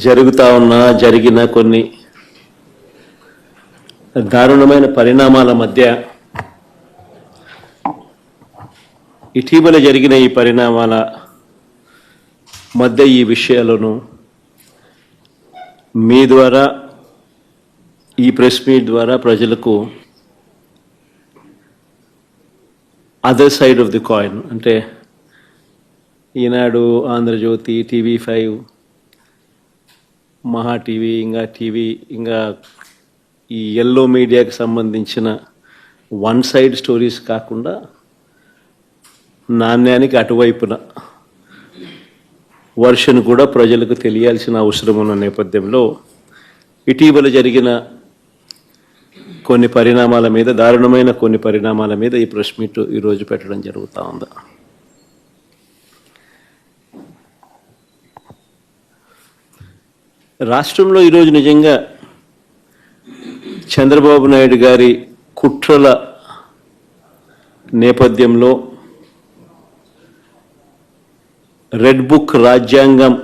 జరిగిన కొన్ని దారుణమైన పరిణామాల మధ్య ఇటీవల జరిగిన ఈ పరిణామాల మధ్య ఈ విషయాలను మీ ద్వారా ఈ ప్రెస్ మీట్ ద్వారా ప్రజలకు other side of the coin అంటే ఈనాడు, ఆంధ్రజ్యోతి, TV5, మహా టీవీ, ఇంకా ఈ ఎల్లో మీడియాకి సంబంధించిన వన్ సైడ్ స్టోరీస్ కాకుండా నాణ్యానికి అటువైపున వర్షన్ కూడా ప్రజలకు తెలియాల్సిన అవసరం ఉన్న నేపథ్యంలో ఇటీవల జరిగిన కొన్ని పరిణామాల మీద, దారుణమైన కొన్ని పరిణామాల మీద ఈ ప్రెస్ మీట్ ఈరోజు పెట్టడం జరుగుతూ ఉంది. రాష్ట్రంలో ఈరోజు నిజంగా చంద్రబాబు నాయుడు గారి కుట్రల నేపథ్యంలో రెడ్ బుక్ రాజ్యాంగం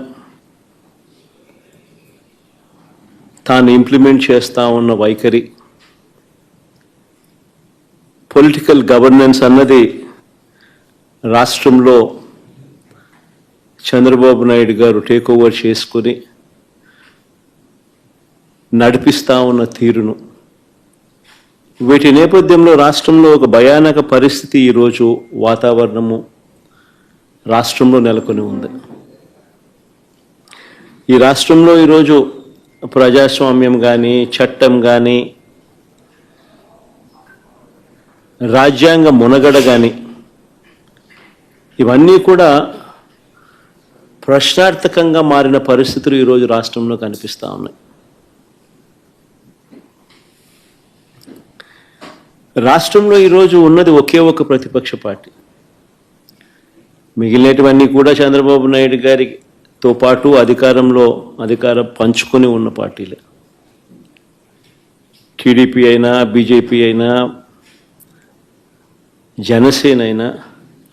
తాను ఇంప్లిమెంట్ చేస్తూ ఉన్న వైఖరి, పొలిటికల్ గవర్నెన్స్ అన్నది రాష్ట్రంలో చంద్రబాబు నాయుడు గారు టేక్ ఓవర్ చేసుకుని నడిపిస్తూ ఉన్న తీరును, వీటి నేపథ్యంలో రాష్ట్రంలో ఒక భయానక పరిస్థితి ఈరోజు వాతావరణము రాష్ట్రంలో నెలకొని ఉంది. ఈ రాష్ట్రంలో ఈరోజు ప్రజాస్వామ్యం కానీ, చట్టం కానీ, రాజ్యాంగ మునగడ కానీ ఇవన్నీ కూడా ప్రశ్నార్థకంగా మారిన పరిస్థితులు ఈరోజు రాష్ట్రంలో కనిపిస్తూ ఉన్నాయి. రాష్ట్రంలో ఈరోజు ఉన్నది ఒకే ఒక ప్రతిపక్ష పార్టీ. మిగిలినటువన్నీ కూడా చంద్రబాబు నాయుడు గారితో పాటు అధికారం పంచుకొని ఉన్న పార్టీలే. టీడీపీ అయినా, బీజేపీ అయినా, జనసేన అయినా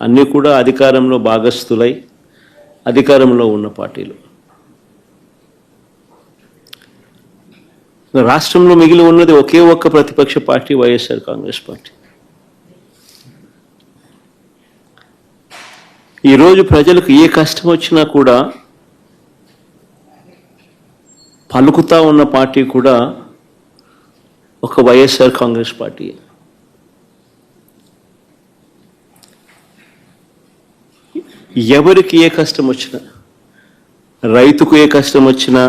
అన్నీ కూడా అధికారంలో భాగస్థులై అధికారంలో ఉన్న పార్టీలు. రాష్ట్రంలో మిగిలి ఉన్నది ఒకే ఒక్క ప్రతిపక్ష పార్టీ, వైఎస్ఆర్ కాంగ్రెస్ పార్టీ. ఈరోజు ప్రజలకు ఏ కష్టం వచ్చినా కూడా పలుకుతా ఉన్న పార్టీ కూడా ఒక వైఎస్ఆర్ కాంగ్రెస్ పార్టీ. ఎవరికి ఏ కష్టం వచ్చినా, రైతుకు ఏ కష్టం వచ్చినా,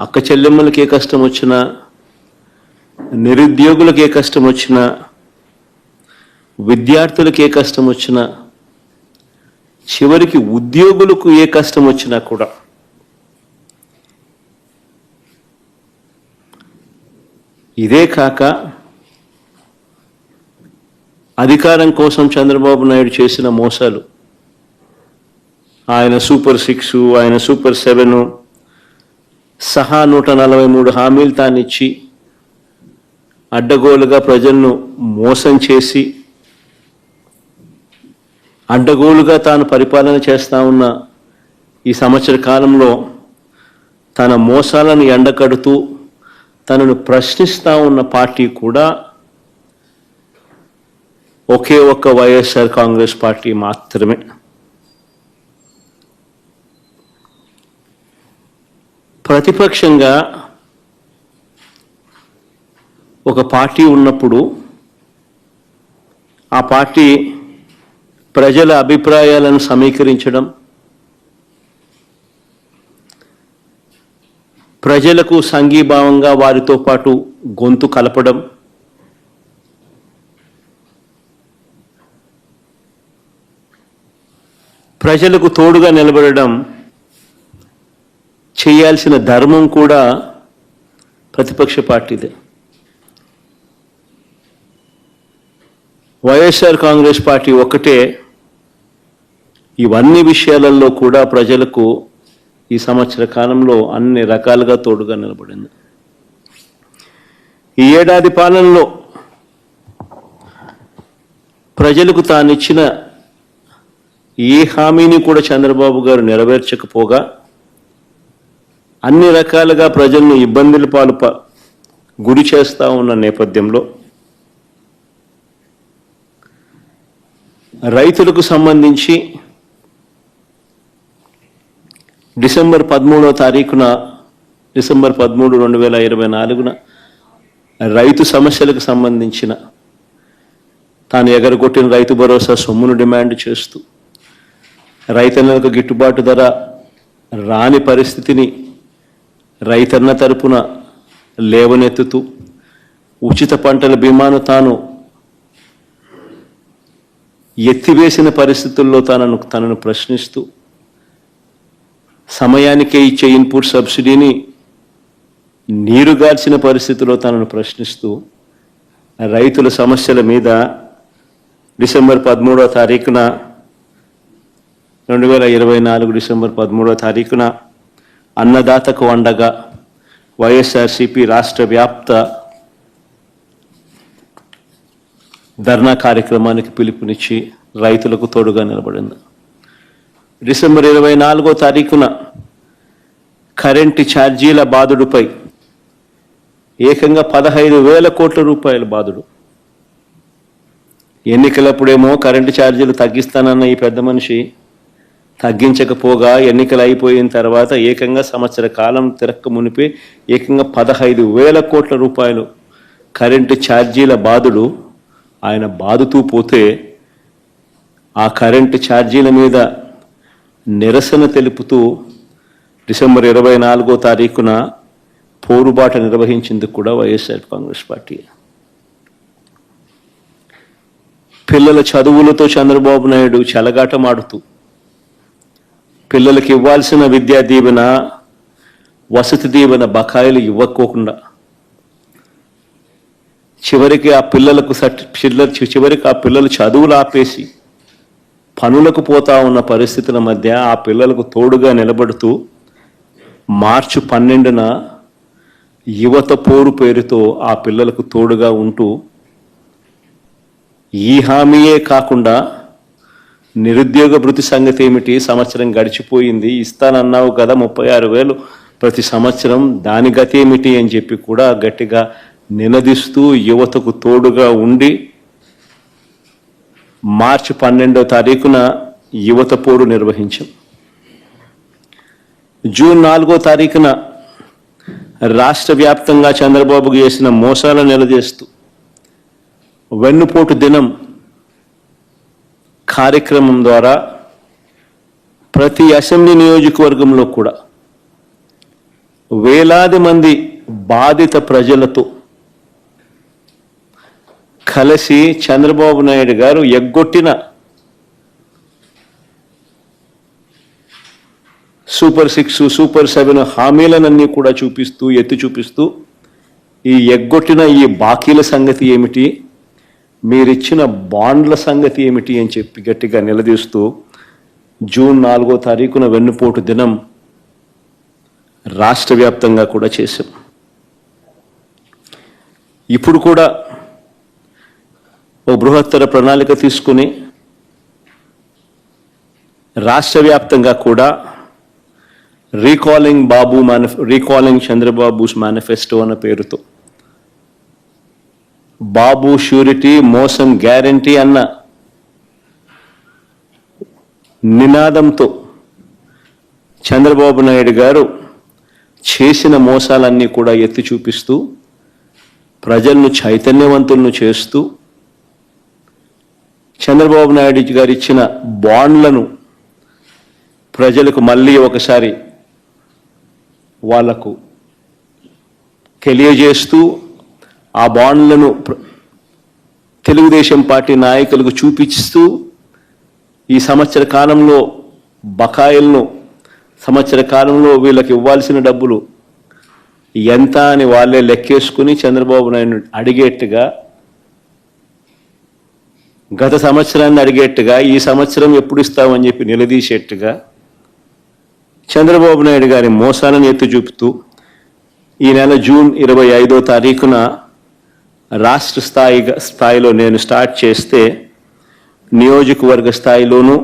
అక్క చెల్లెమ్మలకి ఏ కష్టం వచ్చినా, నిరుద్యోగులకు ఏ కష్టం వచ్చినా, విద్యార్థులకు ఏ కష్టం వచ్చినా, చివరికి ఉద్యోగులకు ఏ కష్టం వచ్చినా కూడా ఇదే కాక అధికారం కోసం చంద్రబాబు నాయుడు చేసిన మోసాలు, ఆయన సూపర్ 6, ఆయన సూపర్ 7 సహా 143 హామీలు తానిచ్చి అడ్డగోలుగా ప్రజలను మోసం చేసి అడ్డగోలుగా తాను పరిపాలన చేస్తూ ఉన్న ఈ సంవత్సర కాలంలో తన మోసాలను ఎండకడుతూ తనను ప్రశ్నిస్తూ ఉన్న పార్టీ కూడా ఒకే ఒక్క వైఎస్ఆర్ కాంగ్రెస్ పార్టీ మాత్రమే. ప్రతిపక్షంగా ఒక పార్టీ ఉన్నప్పుడు ఆ పార్టీ ప్రజల అభిప్రాయాలను సమీకరించడం, ప్రజలకు సంఘీభావంగా వారితో పాటు గొంతు కలపడం, ప్రజలకు తోడుగా నిలబడడం చేయాల్సిన ధర్మం కూడా ప్రతిపక్ష పార్టీదే. వైఎస్ఆర్ కాంగ్రెస్ పార్టీ ఒక్కటే ఇవన్నీ విషయాలలో కూడా ప్రజలకు ఈ సంవత్సర కాలంలో అన్ని రకాలుగా తోడుగా నిలబడింది. ఈ ఏడాది పాలనలో ప్రజలకు తానిచ్చిన ఏ హామీని కూడా చంద్రబాబు గారు నెరవేర్చకపోగా అన్ని రకాలుగా ప్రజలను ఇబ్బందుల పాలు గురి చేస్తూ ఉన్న నేపథ్యంలో రైతులకు సంబంధించి డిసెంబర్ 13, 2024 రైతు సమస్యలకు సంబంధించిన తాను ఎగరగొట్టిన రైతు భరోసా సొమ్మును డిమాండ్ చేస్తూ రైతన్నలకు గిట్టుబాటు ధర రాని పరిస్థితిని రైతన్న తరపున లేవనెత్తుతూ ఉచిత పంటల బీమాను తాను ఎత్తివేసిన పరిస్థితుల్లో తనను ప్రశ్నిస్తూ సమయానికే ఇచ్చే ఇన్పుట్ సబ్సిడీని నీరుగార్చిన పరిస్థితిలో తనను ప్రశ్నిస్తూ రైతుల సమస్యల మీద డిసెంబర్ 13, 2024 డిసెంబర్ 13 అన్నదాతకు అండగా వైఎస్ఆర్సీపీ రాష్ట్ర వ్యాప్త ధర్నా కార్యక్రమానికి పిలుపునిచ్చి రైతులకు తోడుగా నిలబడింది. డిసెంబర్ 24 కరెంటు ఛార్జీల బాదుడుపై ఏకంగా 15,000 కోట్ల రూపాయల బాదుడు. ఎన్నికలప్పుడేమో కరెంటు ఛార్జీలు తగ్గిస్తానన్న ఈ పెద్ద మనిషి తగ్గించకపోగా ఎన్నికలు అయిపోయిన తర్వాత ఏకంగా సంవత్సర కాలం తిరక్క మునిపే ఏకంగా 15,000 కోట్ల రూపాయలు కరెంటు ఛార్జీల బాదుడు ఆయన బాదుతూ పోతే ఆ కరెంటు ఛార్జీల మీద నిరసన తెలుపుతూ డిసెంబర్ 24 పోరుబాట నిర్వహించేందుకు కూడా వైఎస్ఆర్ కాంగ్రెస్ పార్టీ. పిల్లల చదువులతో చంద్రబాబు నాయుడు చెలగాటమాడుతూ పిల్లలకి ఇవ్వాల్సిన విద్యా దీవెన వసతి దీవెన బకాయిలు ఇవ్వకోకుండా చివరికి ఆ పిల్లలు చదువులు ఆపేసి పనులకు పోతా ఉన్న పరిస్థితుల మధ్య ఆ పిల్లలకు తోడుగా నిలబడుతూ మార్చి 12 యువత పోరు పేరుతో ఆ పిల్లలకు తోడుగా ఉంటూ ఈ హామీయే కాకుండా నిరుద్యోగ భృతి సంగతి ఏమిటి, సంవత్సరం గడిచిపోయింది, ఇస్తానన్నావు కదా 36,000 ప్రతి సంవత్సరం, దాని గతి ఏమిటి అని చెప్పి కూడా గట్టిగా నినదిస్తూ యువతకు తోడుగా ఉండి మార్చి 12 యువత పోరు నిర్వహించాం. జూన్ 4 రాష్ట్ర వ్యాప్తంగా చంద్రబాబుకు చేసిన మోసాలను నిలదీస్తూ వెన్నుపోటు దినం కార్యక్రమం ద్వారా ప్రతి అసెంబ్లీ నియోజకవర్గంలో కూడా వేలాది మంది బాధిత ప్రజలతో కలిసి చంద్రబాబు నాయుడు గారు ఎగ్గొట్టిన సూపర్ 6, సూపర్ 7 హామీలనన్నీ కూడా ఎత్తి చూపిస్తూ ఈ ఎగ్గొట్టిన ఈ బాకీల సంగతి ఏమిటి, మీరిచ్చిన బాండ్ల సంగతి ఏమిటి అని చెప్పి గట్టిగా నిలదీస్తూ జూన్ 4 వెన్నుపోటు దినం రాష్ట్ర వ్యాప్తంగా కూడా చేశాం. ఇప్పుడు కూడా ఓ బృహత్తర ప్రణాళిక తీసుకుని రాష్ట్ర వ్యాప్తంగా కూడా రీకాలింగ్ చంద్రబాబుస్ మేనిఫెస్టో అన్న పేరుతో బాబు ష్యూరిటీ మోసం గ్యారంటీ అన్న నినాదంతో చంద్రబాబు నాయుడు గారు చేసిన మోసాలన్నీ కూడా ఎత్తి చూపిస్తూ ప్రజలను చైతన్యవంతులను చేస్తూ చంద్రబాబు నాయుడు గారు ఇచ్చిన బాండ్లను ప్రజలకు మళ్ళీ ఒకసారి వాళ్లకు తెలియజేస్తూ ఆ బాండ్లను తెలుగుదేశం పార్టీ నాయకులకు చూపిస్తూ ఈ సంవత్సర కాలంలో బకాయిలను సంవత్సర కాలంలో వీళ్ళకి ఇవ్వాల్సిన డబ్బులు ఎంత అని వాళ్ళే లెక్కేసుకుని చంద్రబాబు నాయుడు అడిగేట్టుగా గత సంవత్సరాన్ని అడిగేట్టుగా ఈ సంవత్సరం ఎప్పుడు ఇస్తామని చెప్పి నిలదీసేట్టుగా చంద్రబాబు నాయుడు గారి మోసాలను ఎత్తి చూపుతూ ఈ నెల జూన్ 25 రాష్ట్ర స్థాయిలో నేను స్టార్ట్ చేస్తే నియోజకవర్గ స్థాయిలోనూ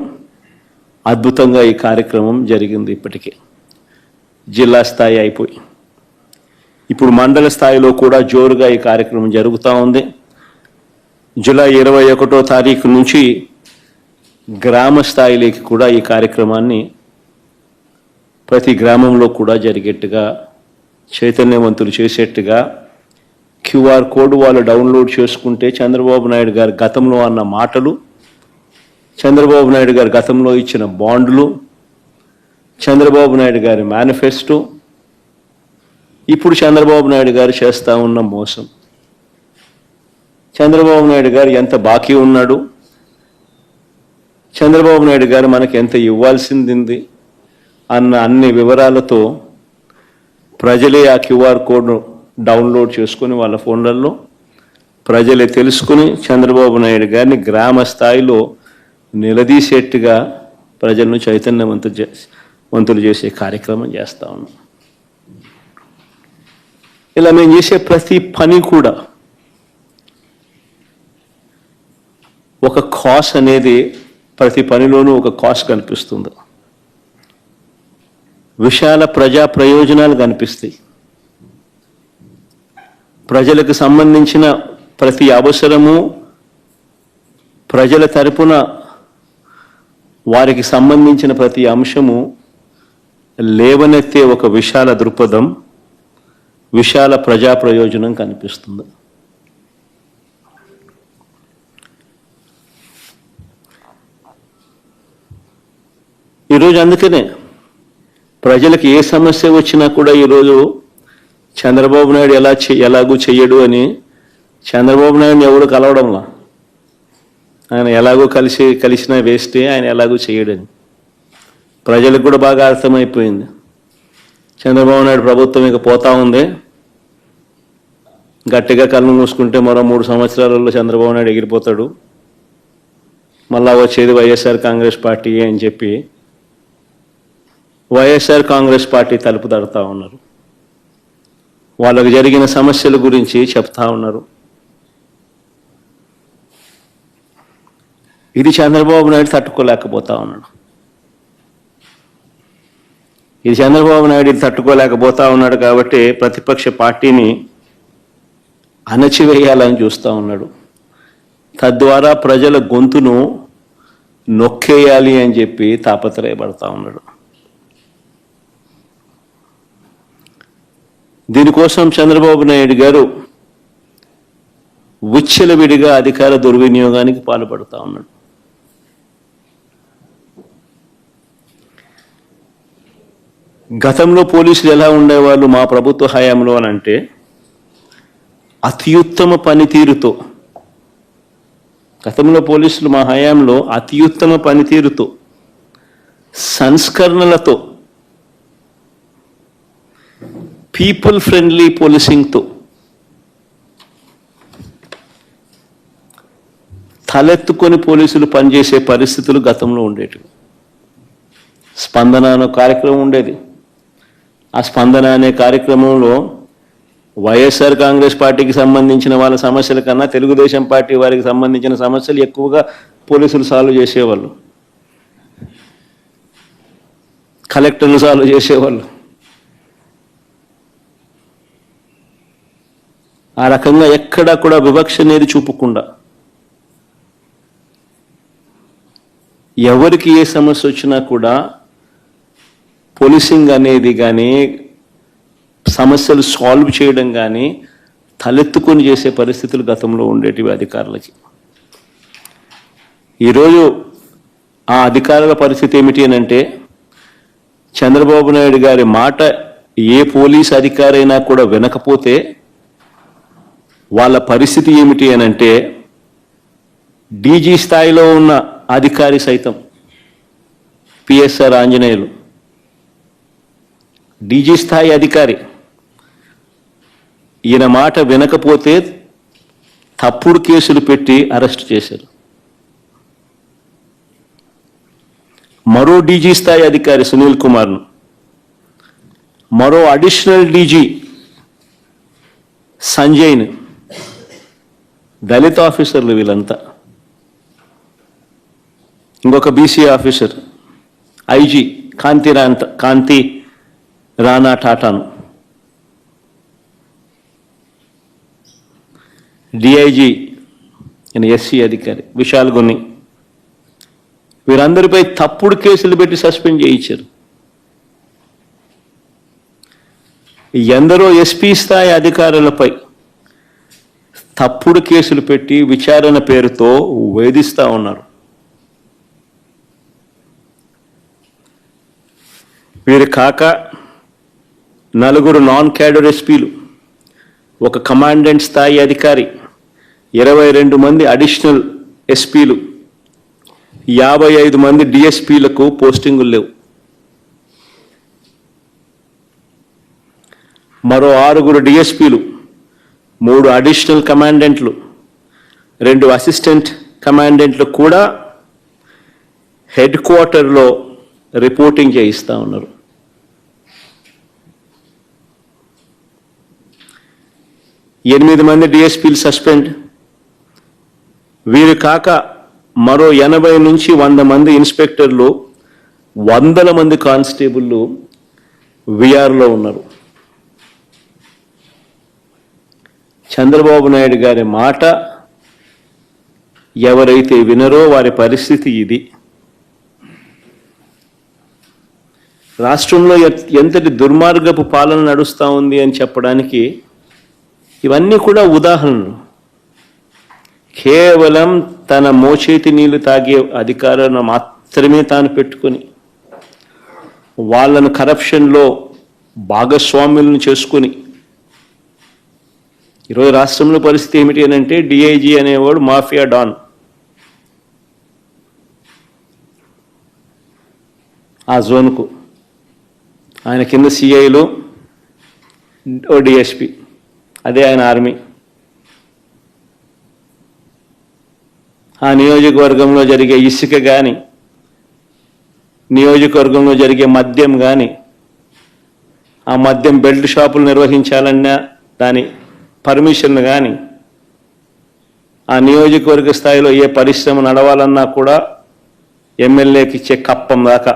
అద్భుతంగా ఈ కార్యక్రమం జరిగింది. ఇప్పటికే జిల్లా స్థాయి అయిపోయి ఇప్పుడు మండల స్థాయిలో కూడా జోరుగా ఈ కార్యక్రమం జరుగుతూ ఉంది. జూలై 21వ తారీఖు నుంచి గ్రామ స్థాయిలోకి కూడా ఈ కార్యక్రమాన్ని ప్రతి గ్రామంలో కూడా జరిగేట్టుగా చైతన్యవంతులు చేసేట్టుగా QR కోడ్ వాళ్ళు డౌన్లోడ్ చేసుకుంటే చంద్రబాబు నాయుడు గారు గతంలో అన్న మాటలు, చంద్రబాబు నాయుడు గారు గతంలో ఇచ్చిన బాండ్లు, చంద్రబాబు నాయుడు గారి మేనిఫెస్టో, ఇప్పుడు చంద్రబాబు నాయుడు గారు చేస్తూ ఉన్న మోసం, చంద్రబాబు నాయుడు గారు ఎంత బాకీ ఉన్నాడు, చంద్రబాబు నాయుడు గారు మనకి ఎంత ఇవ్వాల్సింది అన్న అన్ని వివరాలతో ప్రజలే ఆ QR కోడ్ను డౌన్లోడ్ చేసుకుని వాళ్ళ ఫోన్లలో ప్రజలే తెలుసుకుని చంద్రబాబు నాయుడు గారిని గ్రామ స్థాయిలో నిలదీసేట్టుగా ప్రజలను చైతన్యవంతులు చేసే కార్యక్రమం చేస్తూ ఉన్నాం. ఇలా మేము చేసే ప్రతి పని కూడా ఒక కాస్ట్ అనేది, ప్రతి పనిలోనూ ఒక కాస్ట్ కనిపిస్తుంది. విశాల ప్రజా ప్రయోజనాలు కనిపిస్తాయి. ప్రజలకు సంబంధించిన ప్రతి అవసరము, ప్రజల తరపున వారికి సంబంధించిన ప్రతి అంశము లేవనెత్తే ఒక విశాల దృక్పథం, విశాల ప్రజా ప్రయోజనం కనిపిస్తుంది. ఈరోజు అందుకనే ప్రజలకు ఏ సమస్య వచ్చినా కూడా ఈరోజు చంద్రబాబు నాయుడు ఎలాగూ చెయ్యడు అని చంద్రబాబు నాయుడిని ఎవరు కలవడంలా. ఆయన ఎలాగో కలిసినా వేస్తే ఆయన ఎలాగూ చెయ్యడని ప్రజలకు కూడా బాగా అర్థమైపోయింది. చంద్రబాబు నాయుడు ప్రభుత్వం ఇక పోతా ఉంది, గట్టిగా కళ్ళు మూసుకుంటే మరో 3 సంవత్సరాలలో చంద్రబాబు నాయుడు ఎగిరిపోతాడు, మళ్ళా వచ్చేది వైఎస్ఆర్ కాంగ్రెస్ పార్టీ అని చెప్పి వైఎస్ఆర్ కాంగ్రెస్ పార్టీ తలుపు తడుతూ ఉన్నారు. వాళ్ళకు జరిగిన సమస్యల గురించి చెప్తా ఉన్నారు. ఇది చంద్రబాబు నాయుడు తట్టుకోలేకపోతా ఉన్నాడు. ఇది చంద్రబాబు నాయుడు తట్టుకోలేకపోతా ఉన్నాడు కాబట్టి ప్రతిపక్ష పార్టీని అణచివేయాలని చూస్తూ ఉన్నాడు. తద్వారా ప్రజల గొంతును నొక్కేయాలి అని చెప్పి తాపత్రయపడతా ఉన్నాడు. దీనికోసం చంద్రబాబు నాయుడు గారు విచ్చలవిడిగా అధికార దుర్వినియోగానికి పాల్పడుతూ ఉన్నాడు. గతంలో పోలీసులు ఎలా ఉండేవాళ్ళు మా ప్రభుత్వ హయాంలో అని అంటే, అత్యుత్తమ పనితీరుతో, గతంలో పోలీసులు మా హయాంలో అత్యుత్తమ పనితీరుతో, సంస్కరణలతో, పీపుల్ ఫ్రెండ్లీ పోలీసింగ్తో తలెత్తుకొని పోలీసులు పనిచేసే పరిస్థితులు గతంలో ఉండేటివి. స్పందన అనే కార్యక్రమం ఉండేది. ఆ స్పందన అనే కార్యక్రమంలో వైఎస్ఆర్ కాంగ్రెస్ పార్టీకి సంబంధించిన వాళ్ళ సమస్యల కన్నా తెలుగుదేశం పార్టీ వారికి సంబంధించిన సమస్యలు ఎక్కువగా పోలీసులు సాల్వ్ చేసేవాళ్ళు, కలెక్టర్లు సాల్వ్ చేసేవాళ్ళు. ఆ రకంగా ఎక్కడా కూడా వివక్ష అనేది చూపకుండా ఎవరికి ఏ సమస్య వచ్చినా కూడా పోలీసింగ్ అనేది కానీ సమస్యలు సాల్వ్ చేయడం కానీ తలెత్తుకొని చేసే పరిస్థితులు గతంలో ఉండేటివి అధికారులకి. ఈరోజు ఆ అధికారుల పరిస్థితి ఏమిటి అని అంటే, చంద్రబాబు నాయుడు గారి మాట ఏ పోలీస్ అధికారైనా కూడా వినకపోతే వాళ్ళ పరిస్థితి ఏమిటి అని అంటే, డీజీ స్థాయిలో ఉన్న అధికారి సైతం, పిఎస్ఆర్ ఆంజనేయులు డీజీ స్థాయి అధికారి, ఈయన మాట వినకపోతే తప్పుడు కేసులు పెట్టి అరెస్ట్ చేశారు. మరో డీజీ స్థాయి అధికారి సునీల్ కుమార్ను, మరో అడిషనల్ డీజీ సంజయ్ను, దళిత ఆఫీసర్లు వీళ్ళంతా, ఇంకొక బీసీ ఆఫీసర్, ఐజీ కాంతి రానా టాటాను, డిఐజీ ఎస్సీ అధికారి విశాల్ గున్ని, వీరందరిపై తప్పుడు కేసులు పెట్టి సస్పెండ్ చేయించారు. ఎందరో ఎస్పీ స్థాయి అధికారులపై తప్పుడు కేసులు పెట్టి విచారణ పేరుతో వేధిస్తూ ఉన్నారు. వీరు కాక నలుగురు నాన్ క్యాడర్ ఎస్పీలు, ఒక కమాండెంట్ స్థాయి అధికారి, 22 మంది అడిషనల్ ఎస్పీలు, 55 మంది డిఎస్పీలకు పోస్టింగులు లేవు. మరో 6 డిఎస్పీలు, 3 అడిషనల్ కమాండెంట్లు, 2 అసిస్టెంట్ కమాండెంట్లు కూడా హెడ్ క్వార్టర్లో రిపోర్టింగ్ చేయిస్తూ ఉన్నారు. ఎనిమిది మంది డిఎస్పీలు సస్పెండ్. వీరు కాక మరో 80 నుంచి 100 మంది ఇన్స్పెక్టర్లు, 100 మంది కానిస్టేబుళ్ళు విఆర్లో ఉన్నారు. చంద్రబాబు నాయుడు గారి మాట ఎవరైతే వినరో వారి పరిస్థితి ఇది. రాష్ట్రంలో ఎంతటి దుర్మార్గపు పాలన నడుస్తూ ఉంది అని చెప్పడానికి ఇవన్నీ కూడా ఉదాహరణలు. కేవలం తన మోచేతి నీళ్లు తాగే అధికారాలను మాత్రమే తాను పెట్టుకొని వాళ్ళను కరప్షన్లో భాగస్వాములను చేసుకొని ఈరోజు రాష్ట్రంలో పరిస్థితి ఏమిటి అని అంటే, డిఐజీ అనేవాడు మాఫియా డాన్. ఆ జోన్కు ఆయన కింద సిఐలు, ఓ డిఎస్పి, అదే ఆయన ఆర్మీ. ఆ నియోజకవర్గంలో జరిగే ఇసుక కానీ, నియోజకవర్గంలో జరిగే మద్యం కానీ, ఆ మద్యం బెల్ట్ షాపులు నిర్వహించాలన్నా దాని పర్మిషన్ కానీ, ఆ నియోజకవర్గ స్థాయిలో ఏ పరిశ్రమ నడవాలన్నా కూడా ఎమ్మెల్యేకి ఇచ్చే కప్పం దాకా,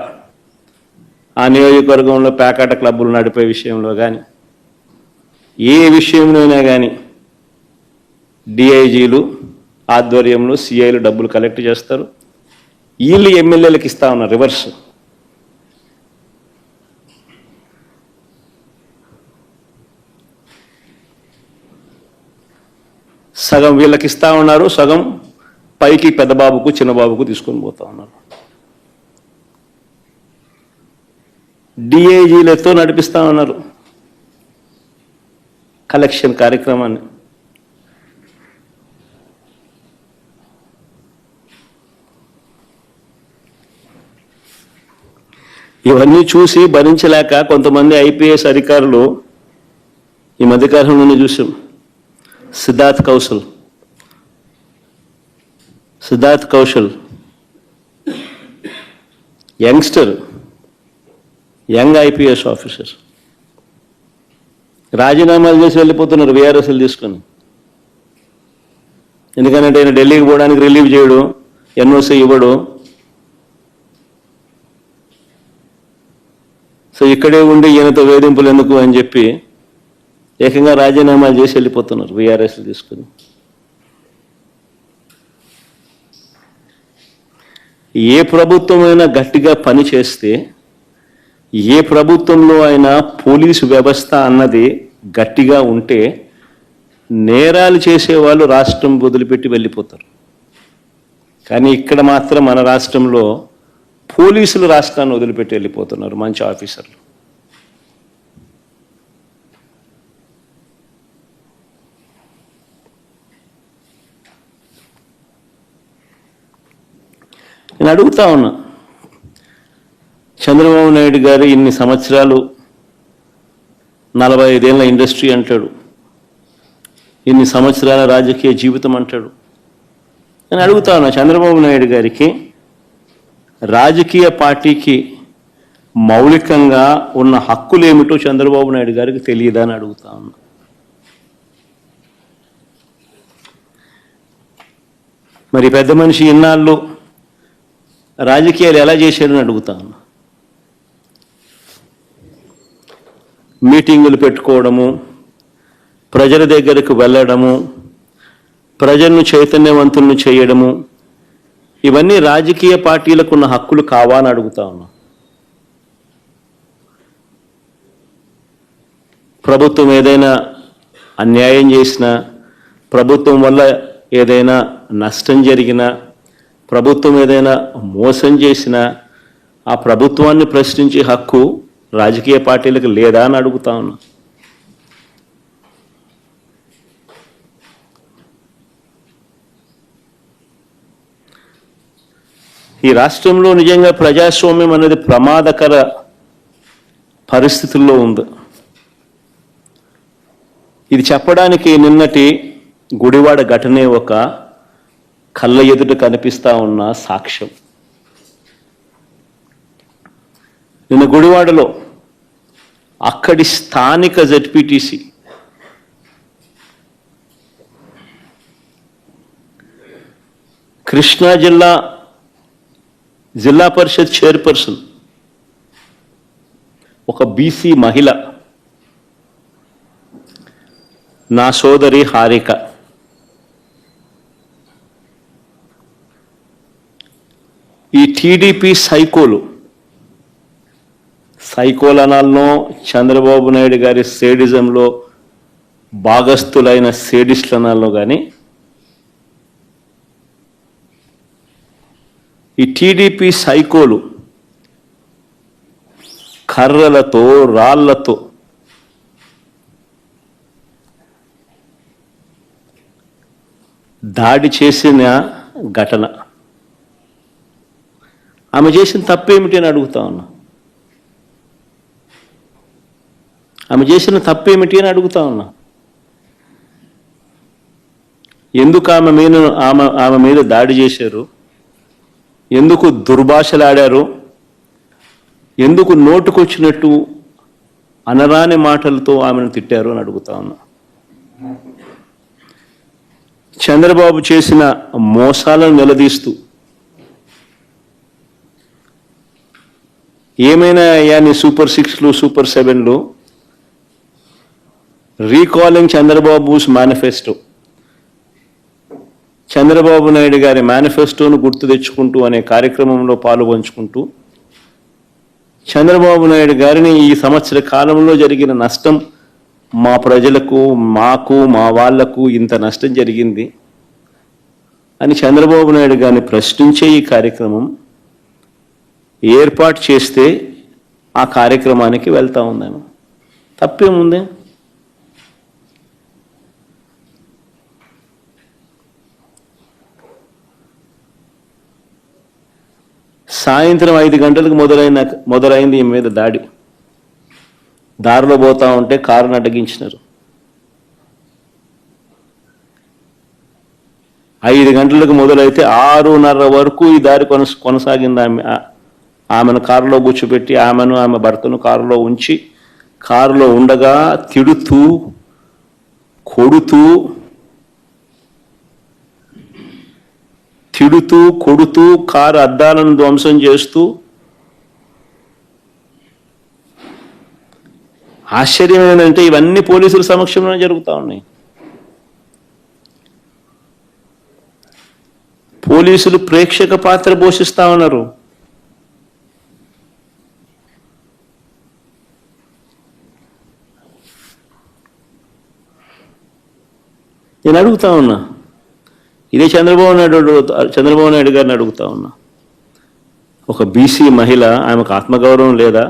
ఆ నియోజకవర్గంలో పేకాట క్లబ్బులు నడిపే విషయంలో కానీ, ఏ విషయంలోనైనా కానీ డిఐజీలు ఆధ్వర్యంలో సిఐలు డబ్బులు కలెక్ట్ చేస్తారు. వీళ్ళు ఎమ్మెల్యేలకు ఇస్తా ఉన్నారు రివర్స్. సగం వీళ్ళకి ఇస్తా ఉన్నారు, సగం పైకి పెద్దబాబుకు చిన్నబాబుకు తీసుకొని పోతా ఉన్నారు. డిఐజీలతో నడిపిస్తా ఉన్నారు కలెక్షన్ కార్యక్రమాన్ని. ఇవన్నీ చూసి భరించలేక కొంతమంది ఐపీఎస్ అధికారులు ఈ మధ్యకాలంలోనే చూసాం. Siddharth Kaushal youngster, young IPS officer రాజీనామాలు చేసి వెళ్ళిపోతున్నారు వీఆర్ఎస్ఎల్ తీసుకొని. ఎందుకంటే ఆయన ఢిల్లీకి పోవడానికి రిలీవ్ చేయడు, ఎన్ఓసీ ఇవ్వడు. సో ఇక్కడే ఉండి ఈయనతో వేధింపులు ఎందుకు అని చెప్పి ఏకంగా రాజీనామాలు చేసి వెళ్ళిపోతున్నారు వీఆర్ఎస్ తీసుకుని. ఏ ప్రభుత్వమైనా గట్టిగా పని చేస్తే, ఏ ప్రభుత్వంలో అయినా పోలీసు వ్యవస్థ అన్నది గట్టిగా ఉంటే నేరాలు చేసేవాళ్ళు రాష్ట్రం వదిలిపెట్టి వెళ్ళిపోతారు. కానీ ఇక్కడ మాత్రం మన రాష్ట్రంలో పోలీసులు రాష్ట్రాన్ని వదిలిపెట్టి వెళ్ళిపోతున్నారు మంచి ఆఫీసర్లు. నేను అడుగుతా ఉన్నా, చంద్రబాబు నాయుడు గారు ఇన్ని సంవత్సరాలు 45 ఏళ్ళ ఇండస్ట్రీ అంటాడు, ఇన్ని సంవత్సరాల రాజకీయ జీవితం అంటాడు. నేను అడుగుతా ఉన్నా, చంద్రబాబు నాయుడు గారికి రాజకీయ పార్టీకి మౌలికంగా ఉన్న హక్కులు ఏమిటో చంద్రబాబు నాయుడు గారికి తెలియదా అని అడుగుతా ఉన్నా. మరి పెద్ద మనిషి ఇన్నాళ్ళు రాజకీయాలు ఎలా చేశారని అడుగుతా ఉన్నా. మీటింగులు పెట్టుకోవడము, ప్రజల దగ్గరకు వెళ్ళడము, ప్రజలను చైతన్యవంతులను చేయడము, ఇవన్నీ రాజకీయ పార్టీలకు ఉన్న హక్కులు కావా అని అడుగుతా ఉన్నాం. ప్రభుత్వం ఏదైనా అన్యాయం చేసినా, ప్రభుత్వం వల్ల ఏదైనా నష్టం జరిగినా, ప్రభుత్వం ఏదైనా మోసం చేసినా ఆ ప్రభుత్వాన్ని ప్రశ్నించే హక్కు రాజకీయ పార్టీలకు లేదా అని అడుగుతా ఉన్నా. ఈ రాష్ట్రంలో నిజంగా ప్రజాస్వామ్యం అనేది ప్రమాదకర పరిస్థితుల్లో ఉంది. ఇది చెప్పడానికి నిన్నటి గుడివాడ ఘటనే ఒక కళ్ళ ఎదుట కనిపిస్తా ఉన్న సాక్ష్యం. నిన్న గుడివాడలో అక్కడి స్థానిక జెడ్పీటీసీ కృష్ణా జిల్లా పరిషత్ చైర్పర్సన్ ఒక బీసీ మహిళ, నా సోదరి హారిక, ఈ టీడీపీ సైకోలు అనాలనో, చంద్రబాబు నాయుడు గారి సేడిజంలో భాగస్థులైన సేడిస్టులు అనాలనో కానీ, ఈ టీడీపీ సైకోలు కర్రలతో, రాళ్లతో దాడి చేసిన ఘటన. ఆమె చేసిన తప్పేమిటి అని అడుగుతా ఉన్నా. ఆమె చేసిన తప్పేమిటి అని అడుగుతా ఉన్నా. ఎందుకు ఆమె మీద దాడి చేశారు? ఎందుకు దుర్భాషలాడారు? ఎందుకు నోటుకొచ్చినట్టు అనరాని మాటలతో ఆమెను తిట్టారు అని అడుగుతా ఉన్నా. చంద్రబాబు చేసిన మోసాలను నిలదీస్తూ, ఏమైనా అయ్యా నీ సూపర్ 6లు, సూపర్ 7లు, రీకాలింగ్ చంద్రబాబుస్ మేనిఫెస్టో, చంద్రబాబు నాయుడు గారి మేనిఫెస్టోను గుర్తు తెచ్చుకుంటూ అనే కార్యక్రమంలో పాలుపంచుకుంటూ, చంద్రబాబు నాయుడు గారిని ఈ సంవత్సర కాలంలో జరిగిన నష్టం, మా ప్రజలకు, మాకు, మా వాళ్లకు ఇంత నష్టం జరిగింది అని చంద్రబాబు నాయుడు గారిని ప్రశ్నించే ఈ కార్యక్రమం ఏర్పాటు చేస్తే ఆ కార్యక్రమానికి వెళ్తా ఉందాను. తప్పేముంది? సాయంత్రం 5 గంటలకు మొదలైంది ఈ మీద దాడి. దారిలో పోతా ఉంటే కారును అడ్డగించినారు. 5 గంటలకు మొదలైతే 6:30 వరకు ఈ దారి కొనసాగింది. ఆమెను కారులో కూర్చోబెట్టి, ఆమె భర్తను కారులో ఉంచి, కారులో ఉండగా తిడుతూ, కొడుతూ కారు అద్దాలను ధ్వంసం చేస్తూ, ఆశ్చర్యం ఏంటంటే ఇవన్నీ పోలీసుల సమక్షంలో జరుగుతూ ఉన్నాయి. పోలీసులు ప్రేక్షక పాత్ర పోషిస్తా ఉన్నారు. నేను అడుగుతా ఉన్నా, ఇదే చంద్రబాబు నాయుడు గారిని అడుగుతా ఉన్నా. ఒక బీసీ మహిళ, ఆమెకు ఆత్మగౌరవం లేదా?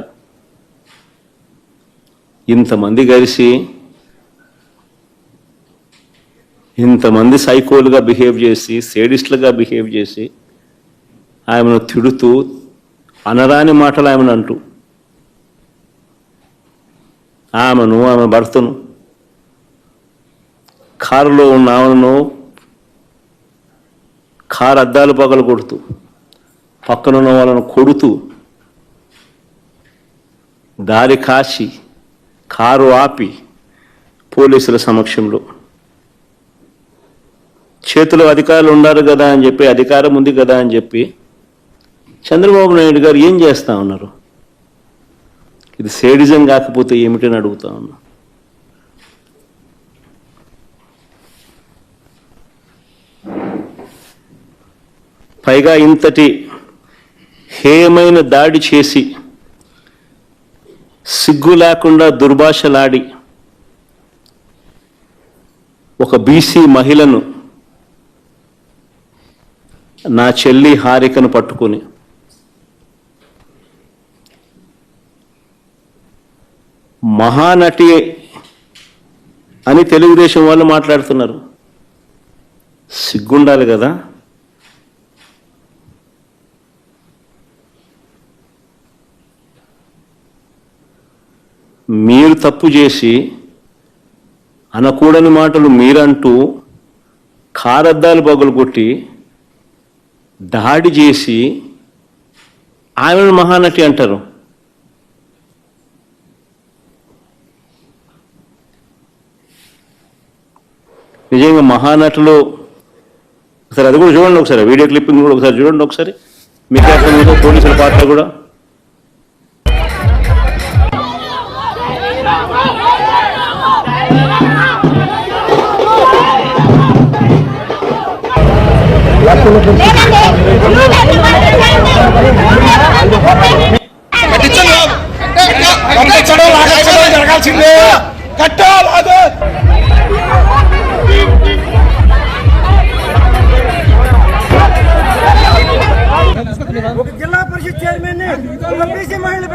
ఇంతమంది కలిసి, ఇంతమంది సైకోలుగా బిహేవ్ చేసి, సేడిస్టులుగా బిహేవ్ చేసి, ఆమెను తిడుతూ, అనరాని మాటలు ఆమెను అంటూ, ఆమె భర్తను, కారులో ఉన్న ఆమెను కారు అద్దాలు పగలు కొడుతూ, పక్కనున్న వాళ్ళను కొడుతూ, దారి కాచి, కారు ఆపి, పోలీసుల సమక్షంలో చేతిలో అధికారులు ఉన్నారు కదా అని చెప్పి, అధికారం ఉంది కదా అని చెప్పి చంద్రబాబు నాయుడు గారు ఏం చేస్తా ఉన్నారు? ఇది సేడిజం కాకపోతే ఏమిటని అడుగుతా ఉన్నా. పైగా ఇంతటి హేయమైన దాడి చేసి సిగ్గు లేకుండా దుర్భాషలాడి ఒక బీసీ మహిళను, నా చెల్లి హారికను పట్టుకుని మహానటి అని తెలుగుదేశం వాళ్ళు మాట్లాడుతున్నారు. సిగ్గుండాలి కదా. మీరు తప్పు చేసి అనకూడని మాటలు మీరంటూ కారద్దాలు పగులుకొట్టి దాడి చేసి ఆమెను మహానటి అంటారు. నిజంగా మహానటులు ఒకసారి అది కూడా చూడండి, ఒకసారి వీడియో క్లిప్పింగ్ కూడా ఒకసారి చూడండి, ఒకసారి మీకు అర్థం పోలీసుల పాత్ర కూడా. జరగాల్సిందే కట్టాలి. ఒక జిల్లా పరిషత్ చైర్మన్ బీసీ మహిళలు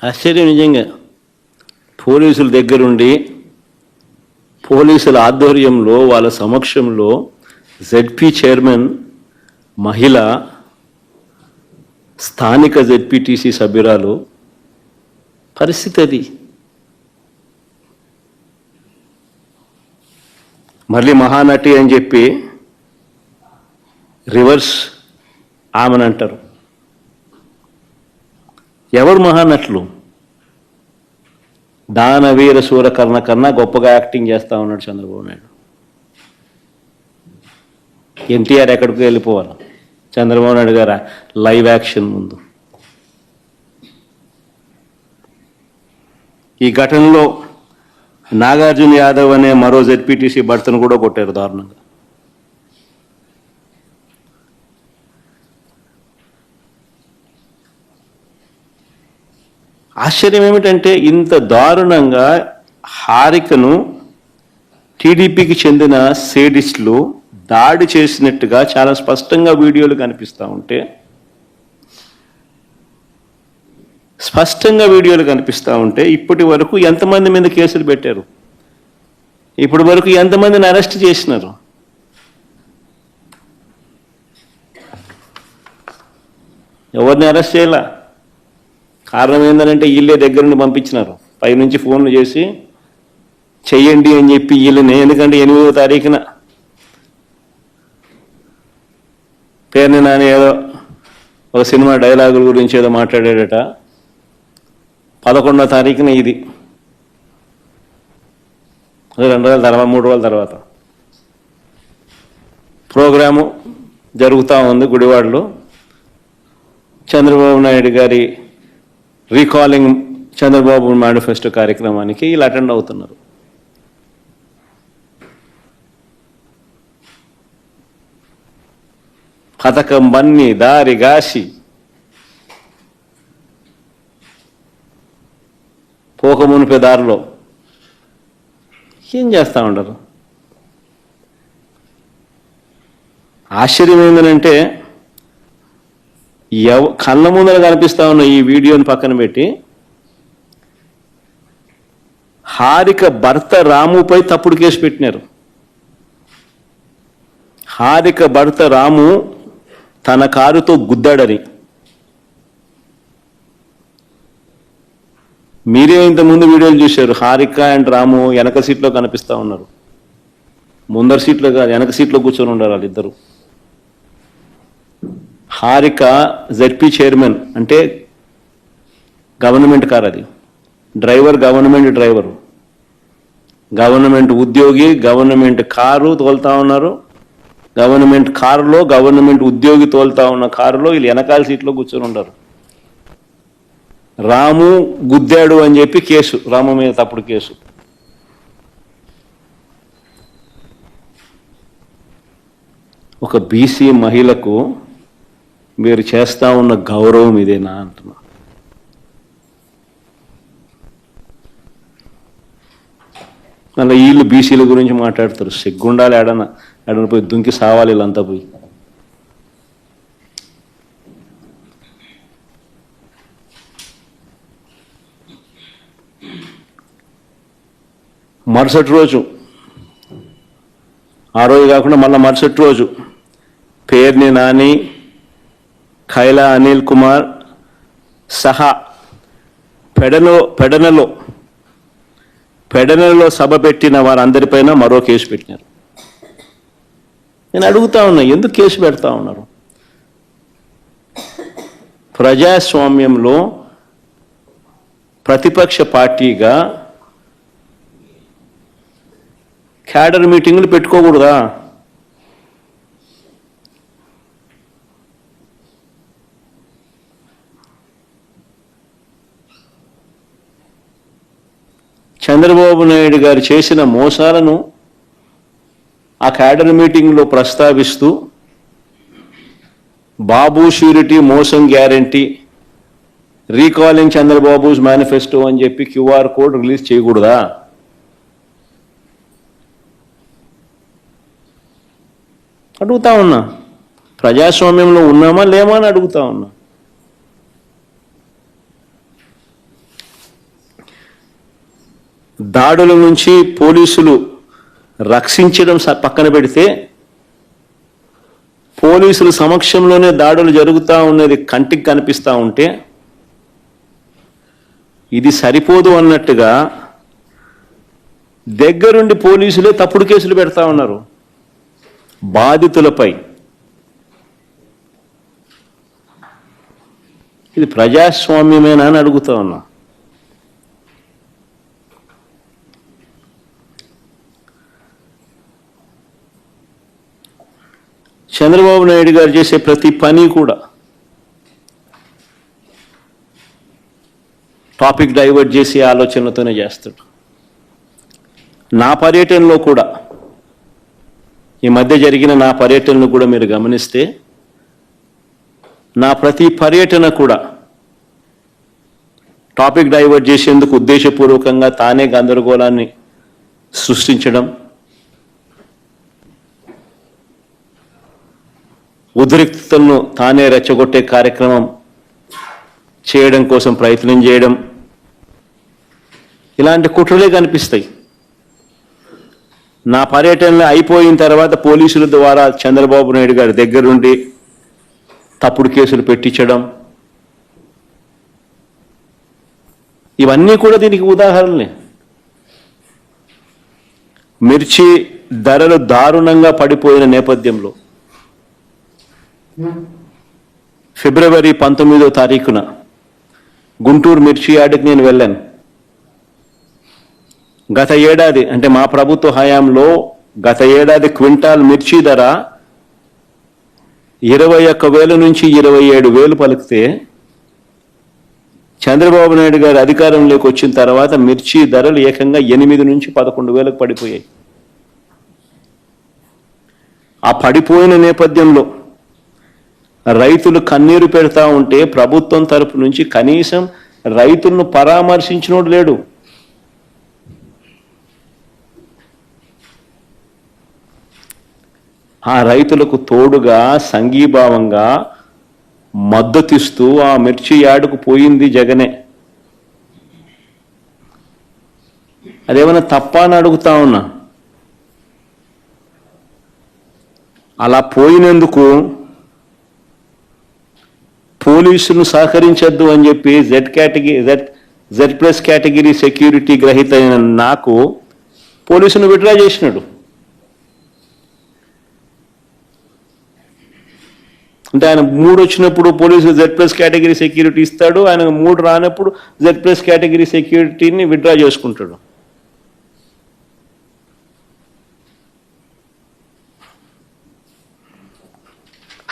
ఆశ్చర్యం నిజంగా. పోలీసుల దగ్గరుండి పోలీసుల ఆధ్వర్యంలో వాళ్ళ సమక్షంలో జెడ్పీ చైర్మన్ మహిళ, స్థానిక జెడ్పీటీసీ సభ్యురాలు పరిస్థితి అది. మళ్ళీ మహానటి అని చెప్పి రివర్స్ ఆమెనంటారు. ఎవరు మహానటులు? దానవీర సూరకర్ణ కన్నా గొప్పగా యాక్టింగ్ చేస్తా ఉన్నాడు చంద్రబాబు నాయుడు. ఎన్టీఆర్ ఎక్కడికి వెళ్ళిపోవాలి, చంద్రబాబు నాయుడు గారు లైవ్ యాక్షన్ ముందు. ఈ ఘటనలో నాగార్జున యాదవ్ అనే మరో జెడ్పీటీసీ భర్తను కూడా కొట్టారు దారుణంగా. ఆశ్చర్యం ఏమిటంటే ఇంత దారుణంగా హారికను టీడీపీకి చెందిన సేడిస్టులు దాడి చేసినట్టుగా చాలా స్పష్టంగా వీడియోలు కనిపిస్తూ ఉంటే, ఇప్పటి వరకు ఎంతమంది మీద కేసులు పెట్టారు? ఇప్పటి వరకు ఎంతమందిని అరెస్ట్ చేసినారు? ఎవరిని అరెస్ట్ చేయాల? కారణం ఏంటంటే వీళ్ళే దగ్గర నుండి పంపించినారు, పైనుంచి ఫోన్లు చేసి చెయ్యండి అని చెప్పి వీళ్ళని. ఎందుకంటే 8వ తారీఖున పేరుని నాని ఏదో ఒక సినిమా డైలాగుల గురించి ఏదో మాట్లాడాడట. 11వ తారీఖున ఇది 2 రోజుల తర్వాత 3 రోజుల తర్వాత ప్రోగ్రాము జరుగుతూ ఉంది గుడివాడలో. చంద్రబాబు నాయుడు గారి రీకాలింగ్ చంద్రబాబు మేనిఫెస్టో కార్యక్రమానికి వీళ్ళు అటెండ్ అవుతున్నారు. పథకం బన్ని దారి గాసి పోకమునిపే దారిలో ఏం చేస్తూ ఉంటారు. ఆశ్చర్యం ఏంటంటే కళ్ళ ముందర కనిపిస్తా ఉన్న ఈ వీడియోని పక్కన పెట్టి హారిక భర్త రాముపై తప్పుడు కేసు పెట్టినారు. హారిక భర్త రాము తన కారుతో గుద్దాడని. మీరే ఇంతకుముందు వీడియోలు చూశారు. హారిక అండ్ రాము వెనక సీట్లో కనిపిస్తూ ఉన్నారు. ముందర సీట్లో కాదు, వెనక సీట్లో కూర్చొని ఉన్నారు వాళ్ళిద్దరు. హారిక జెడ్పీ చైర్మన్ అంటే గవర్నమెంట్ కార్, అది డ్రైవర్ గవర్నమెంట్ డ్రైవరు, గవర్నమెంట్ ఉద్యోగి, గవర్నమెంట్ కారు తోలుతా ఉన్నారు. గవర్నమెంట్ కారులో గవర్నమెంట్ ఉద్యోగి తోలుతా ఉన్న కారులో వీళ్ళు వెనకాల సీట్లో కూర్చొని ఉంటారు. రాము గుద్దాడు అని చెప్పి కేసు, రాము మీద తప్పుడు కేసు. ఒక బీసీ మహిళకు మీరు చేస్తా ఉన్న గౌరవం ఇదేనా అంటున్నా. మళ్ళీ వీళ్ళు బీసీల గురించి మాట్లాడతారు. సిగ్గుండాలి, ఎడన పోయి దుంకి సావాలి వీళ్ళంతా పోయి. మరుసటి రోజు, ఆ రోజు కాకుండా మళ్ళీ మరుసటి రోజు పేర్ని నాని, ఖైలా అనిల్ కుమార్ సహా పెడనలో సభ పెట్టిన వారందరిపైన మరో కేసు పెట్టినారు. నేను అడుగుతా ఉన్నా, ఎందుకు కేసు పెడతా ఉన్నారు? ప్రజాస్వామ్యంలో ప్రతిపక్ష పార్టీగా క్యాడర్ మీటింగులు పెట్టుకోకూడదా? చంద్రబాబు నాయుడు గారు చేసిన మోసాలను ఆ క్యాడర్ మీటింగ్లో ప్రస్తావిస్తూ బాబు ష్యూరిటీ మోసం గ్యారంటీ, రీకాలింగ్ చంద్రబాబుస్ మేనిఫెస్టో అని చెప్పి క్యూఆర్ కోడ్ రిలీజ్ చేయకూడదా? అడుగుతా ఉన్నా. ప్రజాస్వామ్యంలో ఉన్నామా లేమా అని అడుగుతా ఉన్నా. దాడుల నుంచి పోలీసులు రక్షించడం పక్కన పెడితే, పోలీసుల సమక్షంలోనే దాడులు జరుగుతూ ఉన్నది కంటికి కనిపిస్తూ ఉంటే, ఇది సరిపోదు అన్నట్టుగా దగ్గరుండి పోలీసులే తప్పుడు కేసులు పెడతా ఉన్నారు బాధితులపై. ఇది ప్రజాస్వామ్యమేనా అని అడుగుతా ఉన్నా. చంద్రబాబు నాయుడు గారు చేసే ప్రతి పని కూడా టాపిక్ డైవర్ట్ చేసే ఆలోచనతోనే చేస్తాడు. నా పర్యటనలో కూడా, ఈ మధ్య జరిగిన నా పర్యటనను కూడా మీరు గమనిస్తే, నా ప్రతి పర్యటన కూడా టాపిక్ డైవర్ట్ చేసేందుకు ఉద్దేశపూర్వకంగా తానే గందరగోళాన్ని సృష్టించడం, ఉద్రిక్తతలను తానే రెచ్చగొట్టే కార్యక్రమం చేయడం కోసం ప్రయత్నం చేయడం, ఇలాంటి కుట్రలే కనిపిస్తాయి. నా పర్యటనలు అయిపోయిన తర్వాత పోలీసుల ద్వారా చంద్రబాబు నాయుడు గారి దగ్గరుండి తప్పుడు కేసులు పెట్టించడం, ఇవన్నీ కూడా దీనికి ఉదాహరణలే. మిర్చి ధరలు దారుణంగా పడిపోయిన నేపథ్యంలో ఫిబ్రవరి 19వ తారీఖున గుంటూరు మిర్చి యార్డుకి నేను వెళ్ళాను. గత ఏడాది, అంటే మా ప్రభుత్వ హయాంలో గత ఏడాది క్వింటాల్ మిర్చి ధర 21,000 నుంచి 27,000 పలికితే చంద్రబాబు నాయుడు గారు అధికారంలోకి వచ్చిన తర్వాత మిర్చి ధరలు ఏకంగా 8 నుంచి 11 వేలకు పడిపోయాయి. ఆ పడిపోయిన నేపథ్యంలో రైతులు కన్నీరు పెడతా ఉంటే ప్రభుత్వం తరపు నుంచి కనీసం రైతులను పరామర్శించినోడు లేడు. ఆ రైతులకు తోడుగా సంఘీభావంగా మద్దతిస్తూ ఆ మిర్చి యార్డుకు పోయింది జగనే. అదేమన్నా తప్ప అని అడుగుతా ఉన్నా. అలా పోయినందుకు పోలీసులు సహకరించద్దు అని చెప్పి జెడ్ ప్లస్ కేటగిరీ సెక్యూరిటీ గ్రహీత అయిన నాకు పోలీసును విత్డ్రా చేసినాడు. అంటే ఆయన 3 వచ్చినప్పుడు police Z plus category security ఇస్తాడు, ఆయన 3 రానప్పుడు జెడ్ ప్లస్ కేటగిరీ సెక్యూరిటీని విత్డ్రా చేసుకుంటాడు.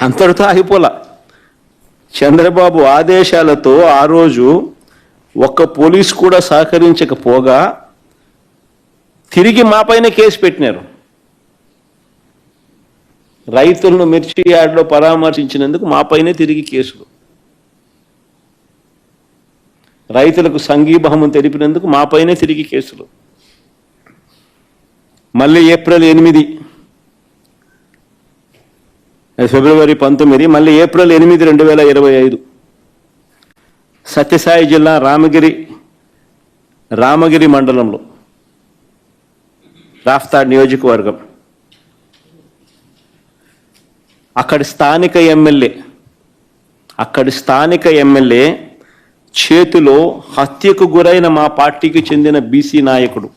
అంతటితో ఆగిపోలా. చంద్రబాబు ఆదేశాలతో ఆ రోజు ఒక్క పోలీస్ కూడా సహకరించకపోగా తిరిగి మాపైన కేసు పెట్టినారు. రైతులను మిర్చి యార్డులో పరామర్శించినందుకు మాపైనే తిరిగి కేసులు, రైతులకు సంఘీభావం తెలిపినందుకు మాపైనే తిరిగి కేసులు. మళ్ళీ ఏప్రిల్ 8, ఫిబ్రవరి 19, మళ్ళీ ఏప్రిల్ 8, 2025 సత్యసాయి జిల్లా రామగిరి మండలంలో రాఫ్తాడ్ నియోజకవర్గం అక్కడి స్థానిక ఎమ్మెల్యే చేతిలో హత్యకు గురైన మా పార్టీకి చెందిన బీసీ నాయకుడు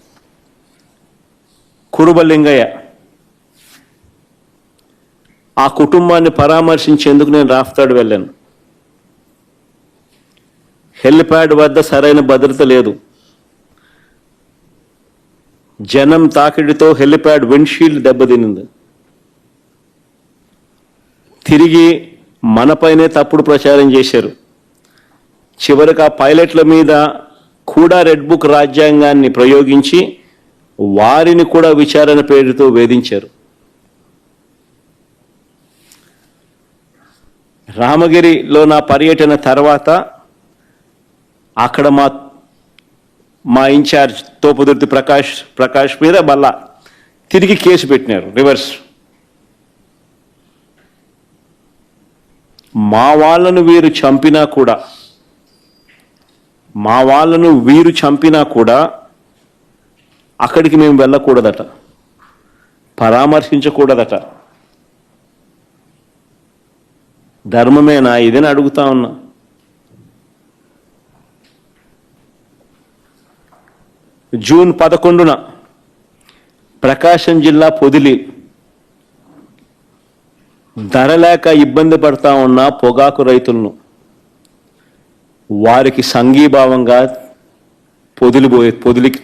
కురుబలింగయ్య, ఆ కుటుంబాన్ని పరామర్శించేందుకు నేను రాఫ్తాడ్ వెళ్ళాను. హెలిప్యాడ్ వద్ద సరైన భద్రత లేదు. జనం తాకిడితో హెలిప్యాడ్ విండ్షీల్డ్ దెబ్బతినింది. తిరిగి మనపైనే తప్పుడు ప్రచారం చేశారు. చివరికి ఆ పైలట్ల మీద కూడా రెడ్ బుక్ రాజ్యాంగాన్ని ప్రయోగించి వారిని కూడా విచారణ పేరుతో వేధించారు. రామగిరిలో నా పర్యటన తర్వాత అక్కడ మా ఇన్ఛార్జ్ తోపుదుర్తి ప్రకాష్ మీద మళ్ళా తిరిగి కేసు పెట్టినారు రివర్స్. మా వాళ్ళను వీరు చంపినా కూడా అక్కడికి మేము వెళ్ళకూడదట, పరామర్శించకూడదట. ధర్మమేనా ఇదని అడుగుతా ఉన్నా. జూన్ 11న ప్రకాశం జిల్లా పొదిలి ధర లేక ఇబ్బంది పడతా ఉన్న పొగాకు రైతులను వారికి సంఘీభావంగా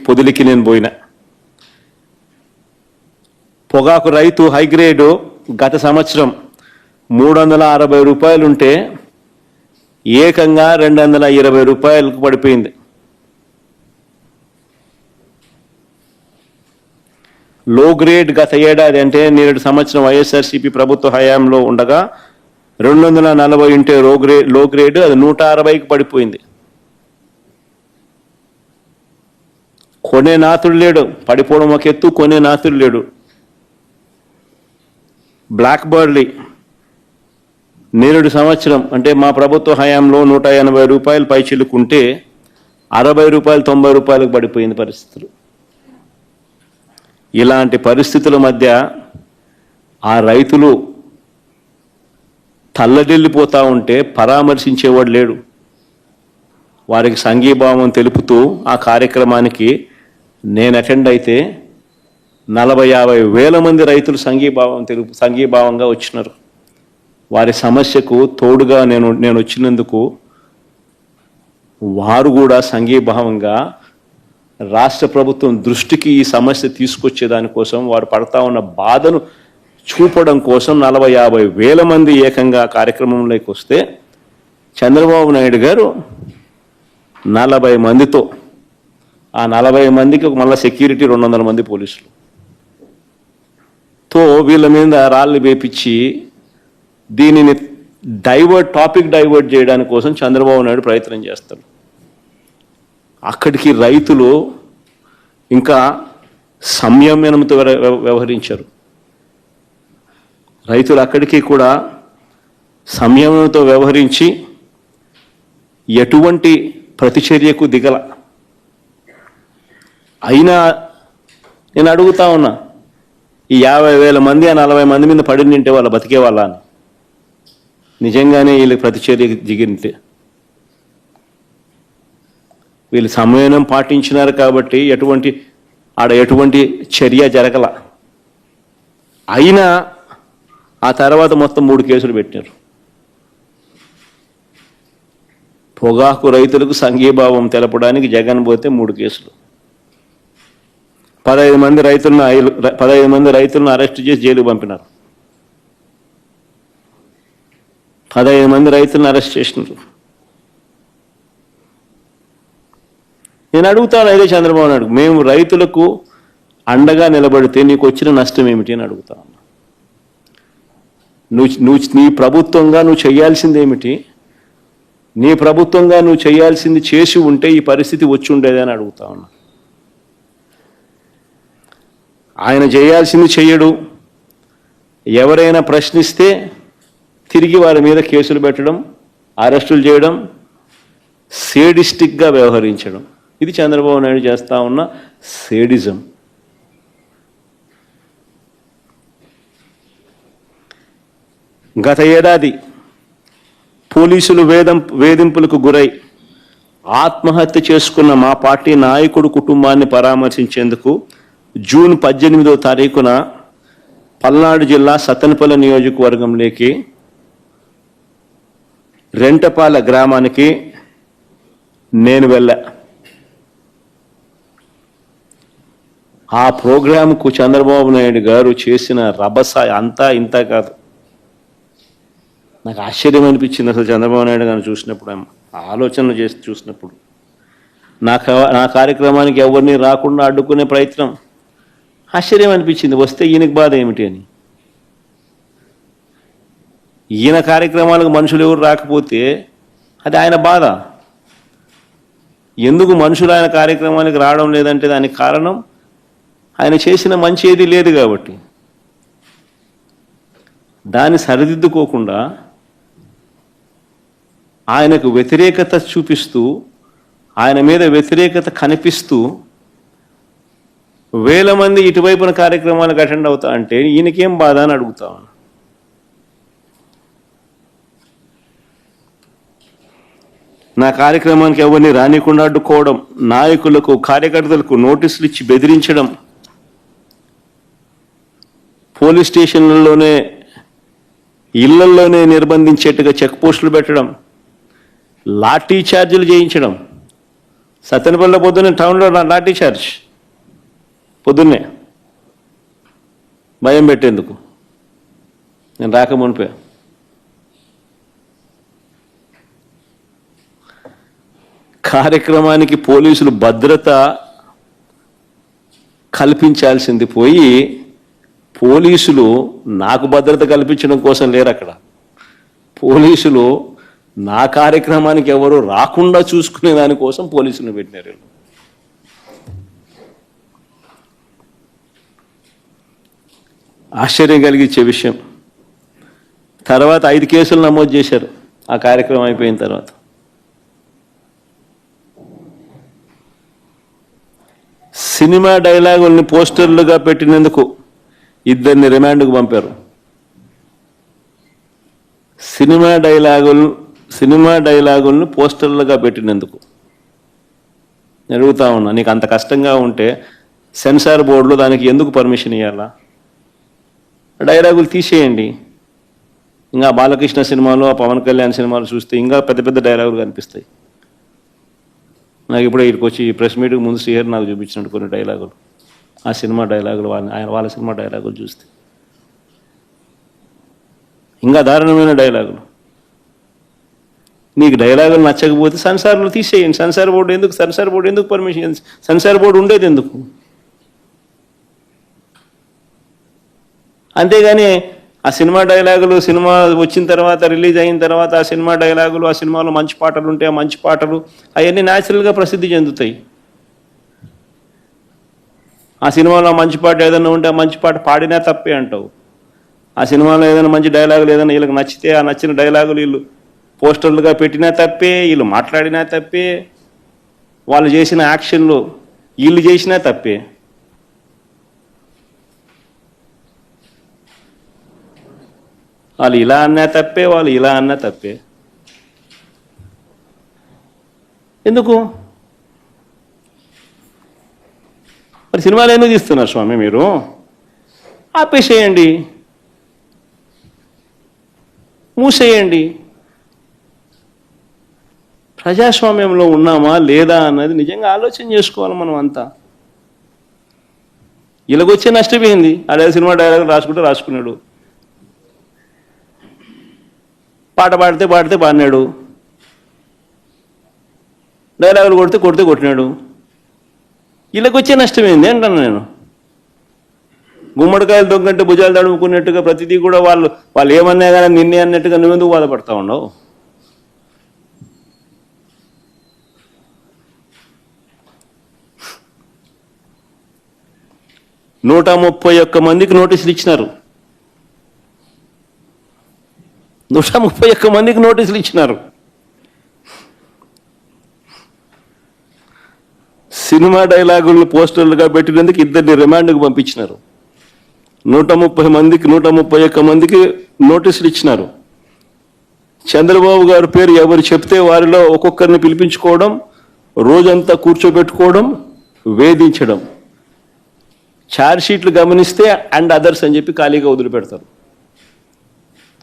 పొదిలికి నేను పోయిన. పొగాకు రైతు హైగ్రేడు గత సంవత్సరం 360 రూపాయలు ఉంటే ఏకంగా 220 రూపాయలకు పడిపోయింది. లో గ్రేడ్ గత ఏడాది అంటే నేడు సంవత్సరం వైఎస్ఆర్సీపీ ప్రభుత్వ హయాంలో ఉండగా 240 ఉంటే లో గ్రేడ్ అది 160కి పడిపోయింది. కొనే నాతుడు లేడు, పడిపోవడం ఒక ఎత్తు, కొనే నాతుడు లేడు. బ్లాక్ బర్లీ నేడు సంవత్సరం అంటే మా ప్రభుత్వ హయాంలో 180 రూపాయలు పైచిలుకుంటే 60 రూపాయలు 90 రూపాయలకు పడిపోయింది పరిస్థితులు. ఇలాంటి పరిస్థితుల మధ్య ఆ రైతులు తల్లడిల్లిపోతూ ఉంటే పరామర్శించేవాడు లేడు. వారికి సంఘీభావం తెలుపుతూ ఆ కార్యక్రమానికి నేను అటెండ్ అయితే 40-50 వేల మంది రైతులు సంఘీభావంగా వచ్చినారు. వారి సమస్యకు తోడుగా నేను వచ్చినందుకు వారు కూడా సంఘీభావంగా రాష్ట్ర ప్రభుత్వం దృష్టికి ఈ సమస్య తీసుకొచ్చేదానికోసం, వారు పడతా ఉన్న బాధను చూపడం కోసం 40-50 వేల మంది ఏకంగా కార్యక్రమంలోకి వస్తే చంద్రబాబు నాయుడు గారు 40 మందితో, ఆ 40 మందికి మళ్ళీ సెక్యూరిటీ 200 మంది పోలీసులు తో వీళ్ళ మీద రాళ్ళు వేపించి దీనిని టాపిక్ డైవర్ట్ చేయడానికి కోసం చంద్రబాబు నాయుడు ప్రయత్నం చేస్తారు. అక్కడికి రైతులు ఇంకా సంయమనంతో వ్యవహరించారు. రైతులు అక్కడికి కూడా సంయమనంతో వ్యవహరించి ఎటువంటి ప్రతిచర్యకు దిగల. అయినా నేను అడుగుతా ఉన్నా, ఈ 50,000 మంది ఆ 40 మంది మీద పడి నింటే వాళ్ళు బతికే వాళ్ళ అని, నిజంగానే వీళ్ళకి ప్రతిచర్యకు దిగింటే. వీళ్ళు సంయమనం పాటించినారు కాబట్టి ఎటువంటి చర్య జరగల. అయినా ఆ తర్వాత మొత్తం 3 కేసులు పెట్టినారు. పొగాకు రైతులకు సంఘీభావం తెలపడానికి జగన్ పోతే 3 కేసులు, 15 మంది రైతులను అరెస్ట్ చేసి జైలుకు పంపినారు. 15 మంది రైతులను అరెస్ట్ చేసినారు. నేను అడుగుతాను, అదే చంద్రబాబు నాయుడు, మేము రైతులకు అండగా నిలబడితే నీకు వచ్చిన నష్టం ఏమిటి అని అడుగుతాను. నీ ప్రభుత్వంగా నువ్వు చేయాల్సింది ఏమిటి? నీ ప్రభుత్వంగా నువ్వు చేయాల్సింది చేసి ఉంటే ఈ పరిస్థితి వచ్చి ఉండేదని అడుగుతా ఉన్నా. ఆయన చేయాల్సింది చెయ్యడు. ఎవరైనా ప్రశ్నిస్తే తిరిగి వారి మీద కేసులు పెట్టడం, అరెస్టులు చేయడం, సేడిస్టిక్గా వ్యవహరించడం, ఇది చంద్రబాబు నాయుడు చేస్తా ఉన్న సేడిజం. గత ఏడాది పోలీసులు వేధింపులకు గురై ఆత్మహత్య చేసుకున్న మా పార్టీ నాయకుడు కుటుంబాన్ని పరామర్శించేందుకు జూన్ 18వ తారీఖున పల్నాడు జిల్లా సత్తెనపల్లి నియోజకవర్గంలోకి రెంటపాల గ్రామానికి నేను వెళ్ళా. ఆ ప్రోగ్రాంకు చంద్రబాబు నాయుడు గారు చేసిన రభస అంతా ఇంత కాదు. నాకు ఆశ్చర్యం అనిపించింది అసలు చంద్రబాబు నాయుడు గారిని చూసినప్పుడు, ఆలోచనలు చేసి చూసినప్పుడు. నా కార్యక్రమానికి ఎవరిని రాకుండా అడ్డుకునే ప్రయత్నం, ఆశ్చర్యం అనిపించింది. వస్తే ఈయనకు బాధ ఏమిటి అని. ఈయన కార్యక్రమాలకు మనుషులు ఎవరు రాకపోతే అది ఆయన బాధ. ఎందుకు మనుషులు ఆయన కార్యక్రమానికి రావడం లేదంటే దానికి కారణం ఆయన చేసిన మంచి ఏది లేదు కాబట్టి. దాన్ని సరిదిద్దుకోకుండా ఆయనకు వ్యతిరేకత చూపిస్తూ, ఆయన మీద వ్యతిరేకత కనిపిస్తూ వేల మంది ఇటువైపున కార్యక్రమాలకు అటెండ్ అవుతా అంటే ఈయనకేం బాధ అని అడుగుతా ఉన్నా. నా కార్యక్రమానికి ఎవరిని రానికుండా అడ్డుకోవడం, నాయకులకు కార్యకర్తలకు నోటీసులు ఇచ్చి బెదిరించడం, పోలీస్ స్టేషన్లలోనే ఇళ్లలోనే నిర్బంధించేట్టుగా చెక్ పోస్టులు పెట్టడం, లాఠీ ఛార్జీలు చేయించడం. సత్తెనపల్లిలో పొద్దున్నే టౌన్లో లాఠీ ఛార్జ్, పొద్దున్నే భయం పెట్టేందుకు. నేను రాకమునిపే కార్యక్రమానికి పోలీసులు భద్రత కల్పించాల్సింది పోయి పోలీసులు నాకు భద్రత కల్పించడం కోసం లేరు అక్కడ. పోలీసులు నా కార్యక్రమానికి ఎవరు రాకుండా చూసుకునే దానికోసం పోలీసులను పెట్టినారు. ఆశ్చర్యం కలిగించే విషయం. తర్వాత 5 కేసులు నమోదు చేశారు ఆ కార్యక్రమం అయిపోయిన తర్వాత. సినిమా డైలాగుల్ని పోస్టర్లుగా పెట్టినందుకు 2 రిమాండ్కు పంపారు. సినిమా డైలాగులను పోస్టర్లుగా పెట్టినందుకు. అడుగుతా ఉన్నా, నీకు అంత కష్టంగా ఉంటే సెన్సార్ బోర్డులో దానికి ఎందుకు పర్మిషన్ ఇవ్వాలా? డైలాగులు తీసేయండి. ఇంకా బాలకృష్ణ సినిమాలు, పవన్ కళ్యాణ్ సినిమాలు చూస్తే ఇంకా పెద్ద పెద్ద డైలాగులు కనిపిస్తాయి. నాకు ఇప్పుడు ఇక్కడికి వచ్చి ప్రెస్ మీట్కి ముందు శ్రీహరి నాకు చూపించినట్టు కొన్ని డైలాగులు, ఆ సినిమా డైలాగులు, వాళ్ళ సినిమా డైలాగులు చూస్తే ఇంకా దారుణమైన డైలాగులు. నీకు డైలాగులు నచ్చకపోతే సెన్సార్లు తీసేయండి. సెన్సార్ బోర్డు ఎందుకు పర్మిషన్? సెన్సార్ బోర్డు ఉండేది ఎందుకు? అంతేగాని ఆ సినిమా డైలాగులు సినిమా వచ్చిన తర్వాత, రిలీజ్ అయిన తర్వాత ఆ సినిమా డైలాగులు, ఆ సినిమాలో మంచి పాటలు ఉంటే ఆ మంచి పాటలు అవన్నీ న్యాచురల్గా ప్రసిద్ధి చెందుతాయి. ఆ సినిమాలో మంచి పాట ఏదైనా ఉంటే ఆ మంచి పాట పాడినా తప్పే అంటావు. ఆ సినిమాలో ఏదైనా మంచి డైలాగులు ఏదైనా వీళ్ళకి నచ్చితే ఆ నచ్చిన డైలాగులు వీళ్ళు పోస్టర్లుగా పెట్టినా తప్పే, వీళ్ళు మాట్లాడినా తప్పే, వాళ్ళు చేసిన యాక్షన్లు వీళ్ళు చేసినా తప్పే. వాళ్ళు ఇలా అన్నా తప్పే, వాళ్ళు ఇలా అన్నా తప్పే. ఎందుకు మరి సినిమాలు ఎందుకు తీస్తున్నారు స్వామి మీరు? ఆపేసేయండి, మూసేయండి. ప్రజాస్వామ్యంలో ఉన్నామా లేదా అన్నది నిజంగా ఆలోచన చేసుకోవాలి మనం అంతా. ఇలాగొచ్చే నష్టపోయింది. అదే సినిమా డైలాగ్ రాసుకున్నాడు, పాట పాడితే పాడినాడు, డైలాగులు కొడితే కొట్టినాడు. ఇలాగొచ్చే నష్టమైంది అంటాను నేను. గుమ్మడికాయలు దొంగంటే భుజాలు తడుముకున్నట్టుగా ప్రతిదీ కూడా వాళ్ళు ఏమన్నా కానీ నిన్నే అన్నట్టుగా నువ్వెందుకు బాధపడతా ఉండవు? నూట 131 మందికి నోటీసులు ఇచ్చినారు. 131 మందికి నోటీసులు ఇచ్చినారు. సినిమా డైలాగులను పోస్టర్లుగా పెట్టినందుకు 2 రిమాండ్కు పంపించినారు. 131 మందికి నోటీసులు ఇచ్చినారు. చంద్రబాబు గారి పేరు ఎవరు చెప్తే వారిలో ఒక్కొక్కరిని పిలిపించుకోవడం, రోజంతా కూర్చోబెట్టుకోవడం, వేధించడం. ఛార్జ్షీట్లు గమనిస్తే అండ్ అదర్స్ అని చెప్పి ఖాళీగా వదిలిపెడతారు.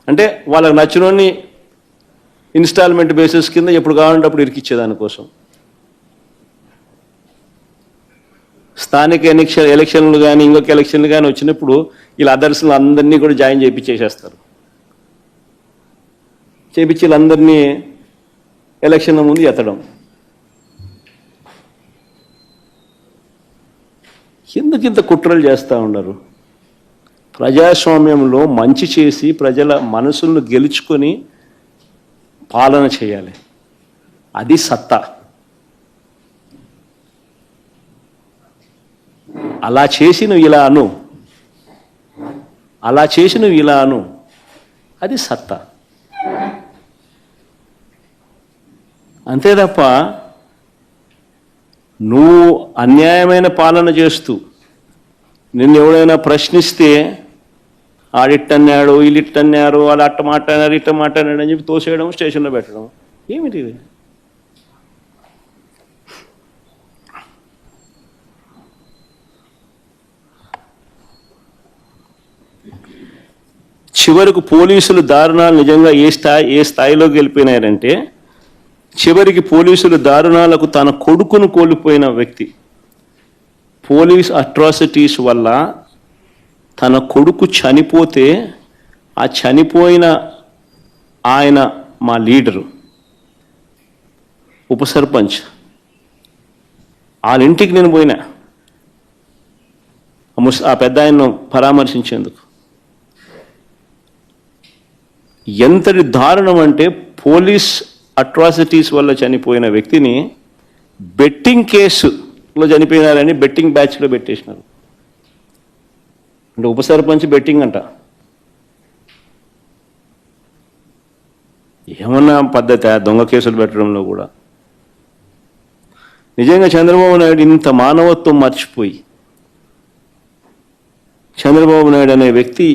అంటే వాళ్ళకి నచ్చినోని ఇన్స్టాల్మెంట్ బేసిస్ కింద ఎప్పుడు కావాలంటే అప్పుడు ఇరికిచ్చేదానికోసం. స్థానిక ఎలక్షన్లు కానీ ఇంకొక ఎలక్షన్లు కానీ వచ్చినప్పుడు వీళ్ళ అదర్స్లు అందరినీ కూడా జాయిన్ చేయించేసేస్తారు. చేయించి వీళ్ళందరినీ ఎలక్షన్ ముందు ఎత్తడం. ఎందుకు ఇంత కుట్రలు చేస్తూ ఉండరు? ప్రజాస్వామ్యంలో మంచి చేసి ప్రజల మనసులను గెలుచుకొని పాలన చేయాలి. అది సత్తా. అలా చేసి నువ్వు ఇలా అను, అది సత్తా. అంతే తప్ప నువ్వు అన్యాయమైన పాలన చేస్తూ నిన్ను ఎవడైనా ప్రశ్నిస్తే ఆడిట్టన్నాడు, వీళ్ళిట్టన్నారు, వాళ్ళు అట్ట మాట్లాడారు, ఇట్ట మాట్లాడాడు అని చెప్పి తోసేయడం, స్టేషన్లో పెట్టడం. ఏమిటి ఇది? చివరకు పోలీసులు దారుణాలు నిజంగా ఏ స్థాయిలోకి వెళ్ళిపోయినారంటే, చివరికి పోలీసులు దారుణాలకు తన కొడుకును కోల్పోయిన వ్యక్తి. పోలీస్ అట్రాసిటీస్ వల్ల తన కొడుకు చనిపోతే ఆ చనిపోయిన ఆయన మా లీడరు, ఉప సర్పంచ్, వాళ్ళ ఇంటికి నేను పోయినా ఆ పెద్ద ఆయన్ను పరామర్శించేందుకు. ఎంతటి దారుణం అంటే, పోలీస్ అట్రాసిటీస్ వల్ల చనిపోయిన వ్యక్తిని బెట్టింగ్ కేసులో చనిపోయినారని బెట్టింగ్ బ్యాచ్లో పెట్టేసినారు. అంటే ఉప సర్పంచ్ బెట్టింగ్ అంట. ఏమన్నా పద్ధతి దొంగ కేసులు పెట్టడంలో కూడా? నిజంగా చంద్రబాబు నాయుడు ఇంత మానవత్వం మర్చిపోయి, చంద్రబాబు నాయుడు అనే వ్యక్తి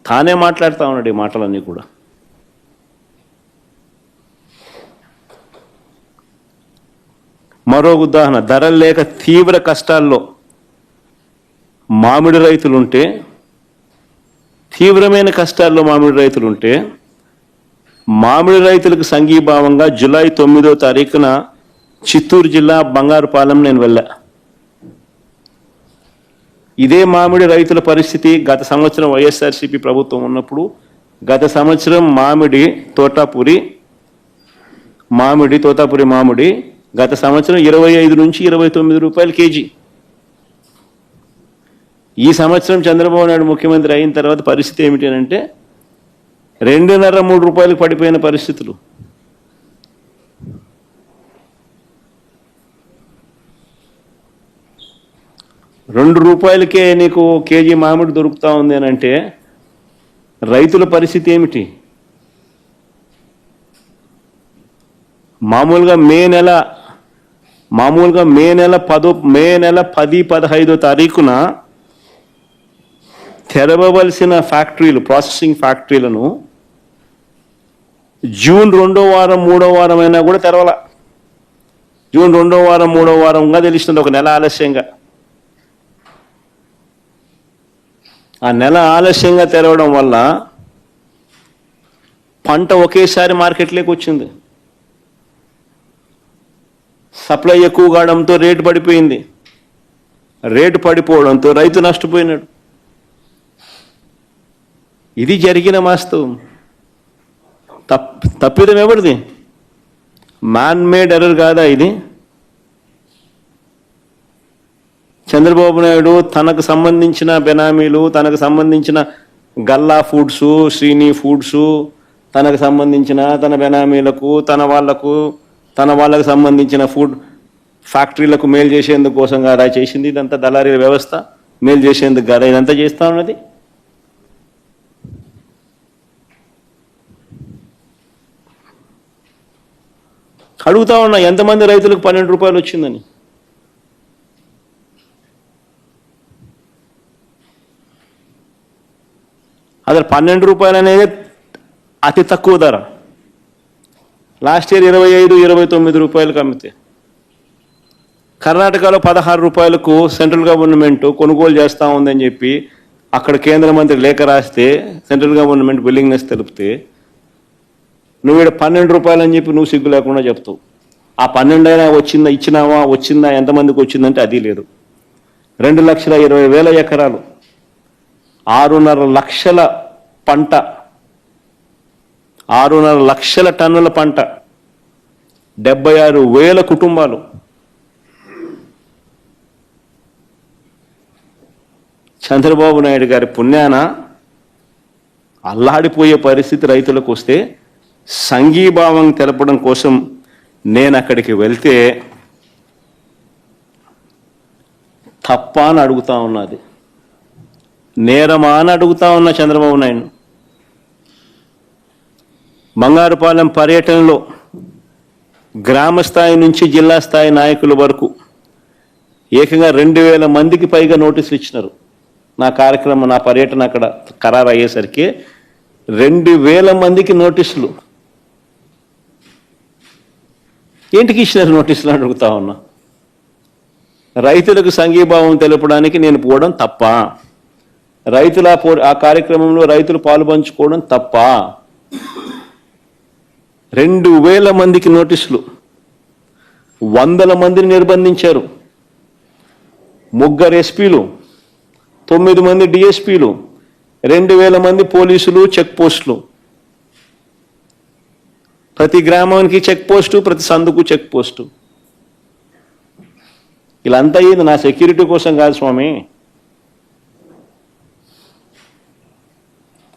తానే మాట్లాడుతూ ఉన్నాడు ఈ మాటలన్నీ కూడా. మరో ఉదాహరణ, ధరలు లేక తీవ్ర కష్టాల్లో మామిడి రైతులుంటే, తీవ్రమైన కష్టాల్లో మామిడి రైతులుంటే, మామిడి రైతులకు సంఘీభావంగా జూలై 9వ తారీఖున చిత్తూరు జిల్లా బంగారుపాలెం నేను వెళ్ళా. ఇదే మామిడి రైతుల పరిస్థితి గత సంవత్సరం వైఎస్ఆర్సీపీ ప్రభుత్వం ఉన్నప్పుడు. గత సంవత్సరం మామిడి తోటాపూరి మామిడి, తోతాపురి మామిడి గత సంవత్సరం 25 నుంచి 29 రూపాయలు కేజీ. ఈ సంవత్సరం చంద్రబాబు నాయుడు ముఖ్యమంత్రి అయిన తర్వాత పరిస్థితి ఏమిటి అంటే 2.5-3 రూపాయలకు పడిపోయిన పరిస్థితులు. ₹2 నీకు కేజీ మామిడి దొరుకుతా ఉంది అని అంటే రైతుల పరిస్థితి ఏమిటి? మామూలుగా మే నెల 10-15 తారీఖున తెరవవలసిన ఫ్యాక్టరీలు, ప్రాసెసింగ్ ఫ్యాక్టరీలను జూన్ 2వ వారం 3వ వారం అయినా కూడా తెరవాల. జూన్ 2వ వారం 3వ వారంగా తెలుస్తుంది, ఒక నెల ఆలస్యంగా. ఆ నెల ఆలస్యంగా తెరవడం వల్ల పంట ఒకేసారి మార్కెట్లోకి వచ్చింది. సప్లై ఎక్కువ కావడంతో రేటు పడిపోయింది. రేటు పడిపోవడంతో రైతు నష్టపోయినాడు. ఇది జరిగిన వాస్తవం. తప్పిదం ఎవరిది? మ్యాన్ మేడ్ ఎర్రర్ కాదా ఇది? చంద్రబాబు నాయుడు తనకు సంబంధించిన బెనామీలు, తనకు సంబంధించిన గల్లా ఫుడ్స్, శ్రీని ఫుడ్స్, తనకు సంబంధించిన తన బెనామీలకు, తన వాళ్ళకు సంబంధించిన ఫుడ్ ఫ్యాక్టరీలకు మేలు చేసేందుకు కోసం కాదా చేసింది ఇదంతా? దళారీ వ్యవస్థ మేలు చేసేందుకు కాదా ఇదంతా చేస్తా ఉన్నది? అడుగుతా ఉన్నా, ఎంతమంది రైతులకు ₹12 వచ్చిందని? అసలు ₹12 అనేది అతి తక్కువ ధర. లాస్ట్ ఇయర్ 25-29 రూపాయలకు అమ్మితే, కర్ణాటకలో ₹16 సెంట్రల్ గవర్నమెంట్ కొనుగోలు చేస్తూ ఉందని చెప్పి అక్కడ కేంద్ర మంత్రి లేఖ రాస్తే సెంట్రల్ గవర్నమెంట్ విల్లింగ్నెస్ తెలిపితే నువ్వు ఇక్కడ ₹12 అని చెప్పి నువ్వు సిగ్గు లేకుండా చెప్తావు. ఆ 12 అయినా వచ్చిందా ఎంతమందికి వచ్చిందంటే అది లేదు. 2,20,000 ఎకరాలు, 6.5 లక్షల పంట, 6.5 లక్షల టన్నుల పంట, 76,000 కుటుంబాలు. చంద్రబాబు నాయుడు గారి పుణ్యాన అల్లాడిపోయే పరిస్థితి రైతులకు వస్తే సంఘీభావం తెలపడం కోసం నేను అక్కడికి వెళ్తే తప్ప అని అడుగుతా ఉన్నది, నేరమా అని అడుగుతా ఉన్నా చంద్రబాబు నాయుడు. బంగారుపాలెం పర్యటనలో గ్రామ స్థాయి నుంచి జిల్లా స్థాయి నాయకుల వరకు ఏకంగా 2,000 మందికి పైగా నోటీసులు ఇచ్చినారు. నా కార్యక్రమం, నా పర్యటన అక్కడ ఖరారు అయ్యేసరికి 2,000 మందికి నోటీసులు. ఏంటికి ఇచ్చినారు నోటీసులు అడుగుతా ఉన్నా. రైతులకు సంఘీభావం తెలపడానికి నేను పోవడం తప్ప? ఆ కార్యక్రమంలో రైతులు పాలు పంచుకోవడం తప్ప? 2,000 మందికి నోటీసులు, 100 మందిని నిర్బంధించారు. 3 ఎస్పీలు, 9 మంది డిఎస్పీలు, 2,000 మంది పోలీసులు, చెక్ పోస్టులు. ప్రతి గ్రామానికి చెక్ పోస్టు, ప్రతి సందుకు చెక్ పోస్టు. ఇలా అంతా అయ్యింది నా సెక్యూరిటీ కోసం కాదు స్వామి.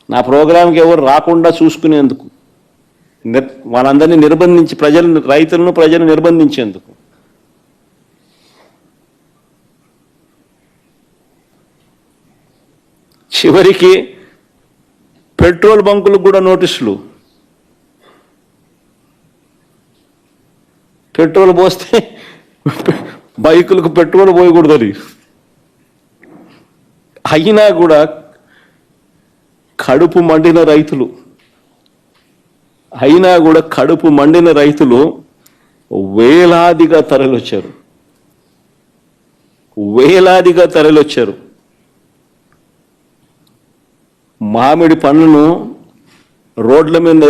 నా ప్రోగ్రాంకి ఎవరు రాకుండా చూసుకునేందుకు, వాళ్ళందరినీ నిర్బంధించి ప్రజలను నిర్బంధించేందుకు. చివరికి పెట్రోల్ బంకులకు కూడా నోటీసులు. పెట్రోల్ పోస్తే బైకులకు పెట్రోల్ పోయకూడదని. అయినా కూడా కడుపు మండిన రైతులు వేలాదిగా తరలొచ్చారు. మామిడి పన్నును రోడ్ల మీద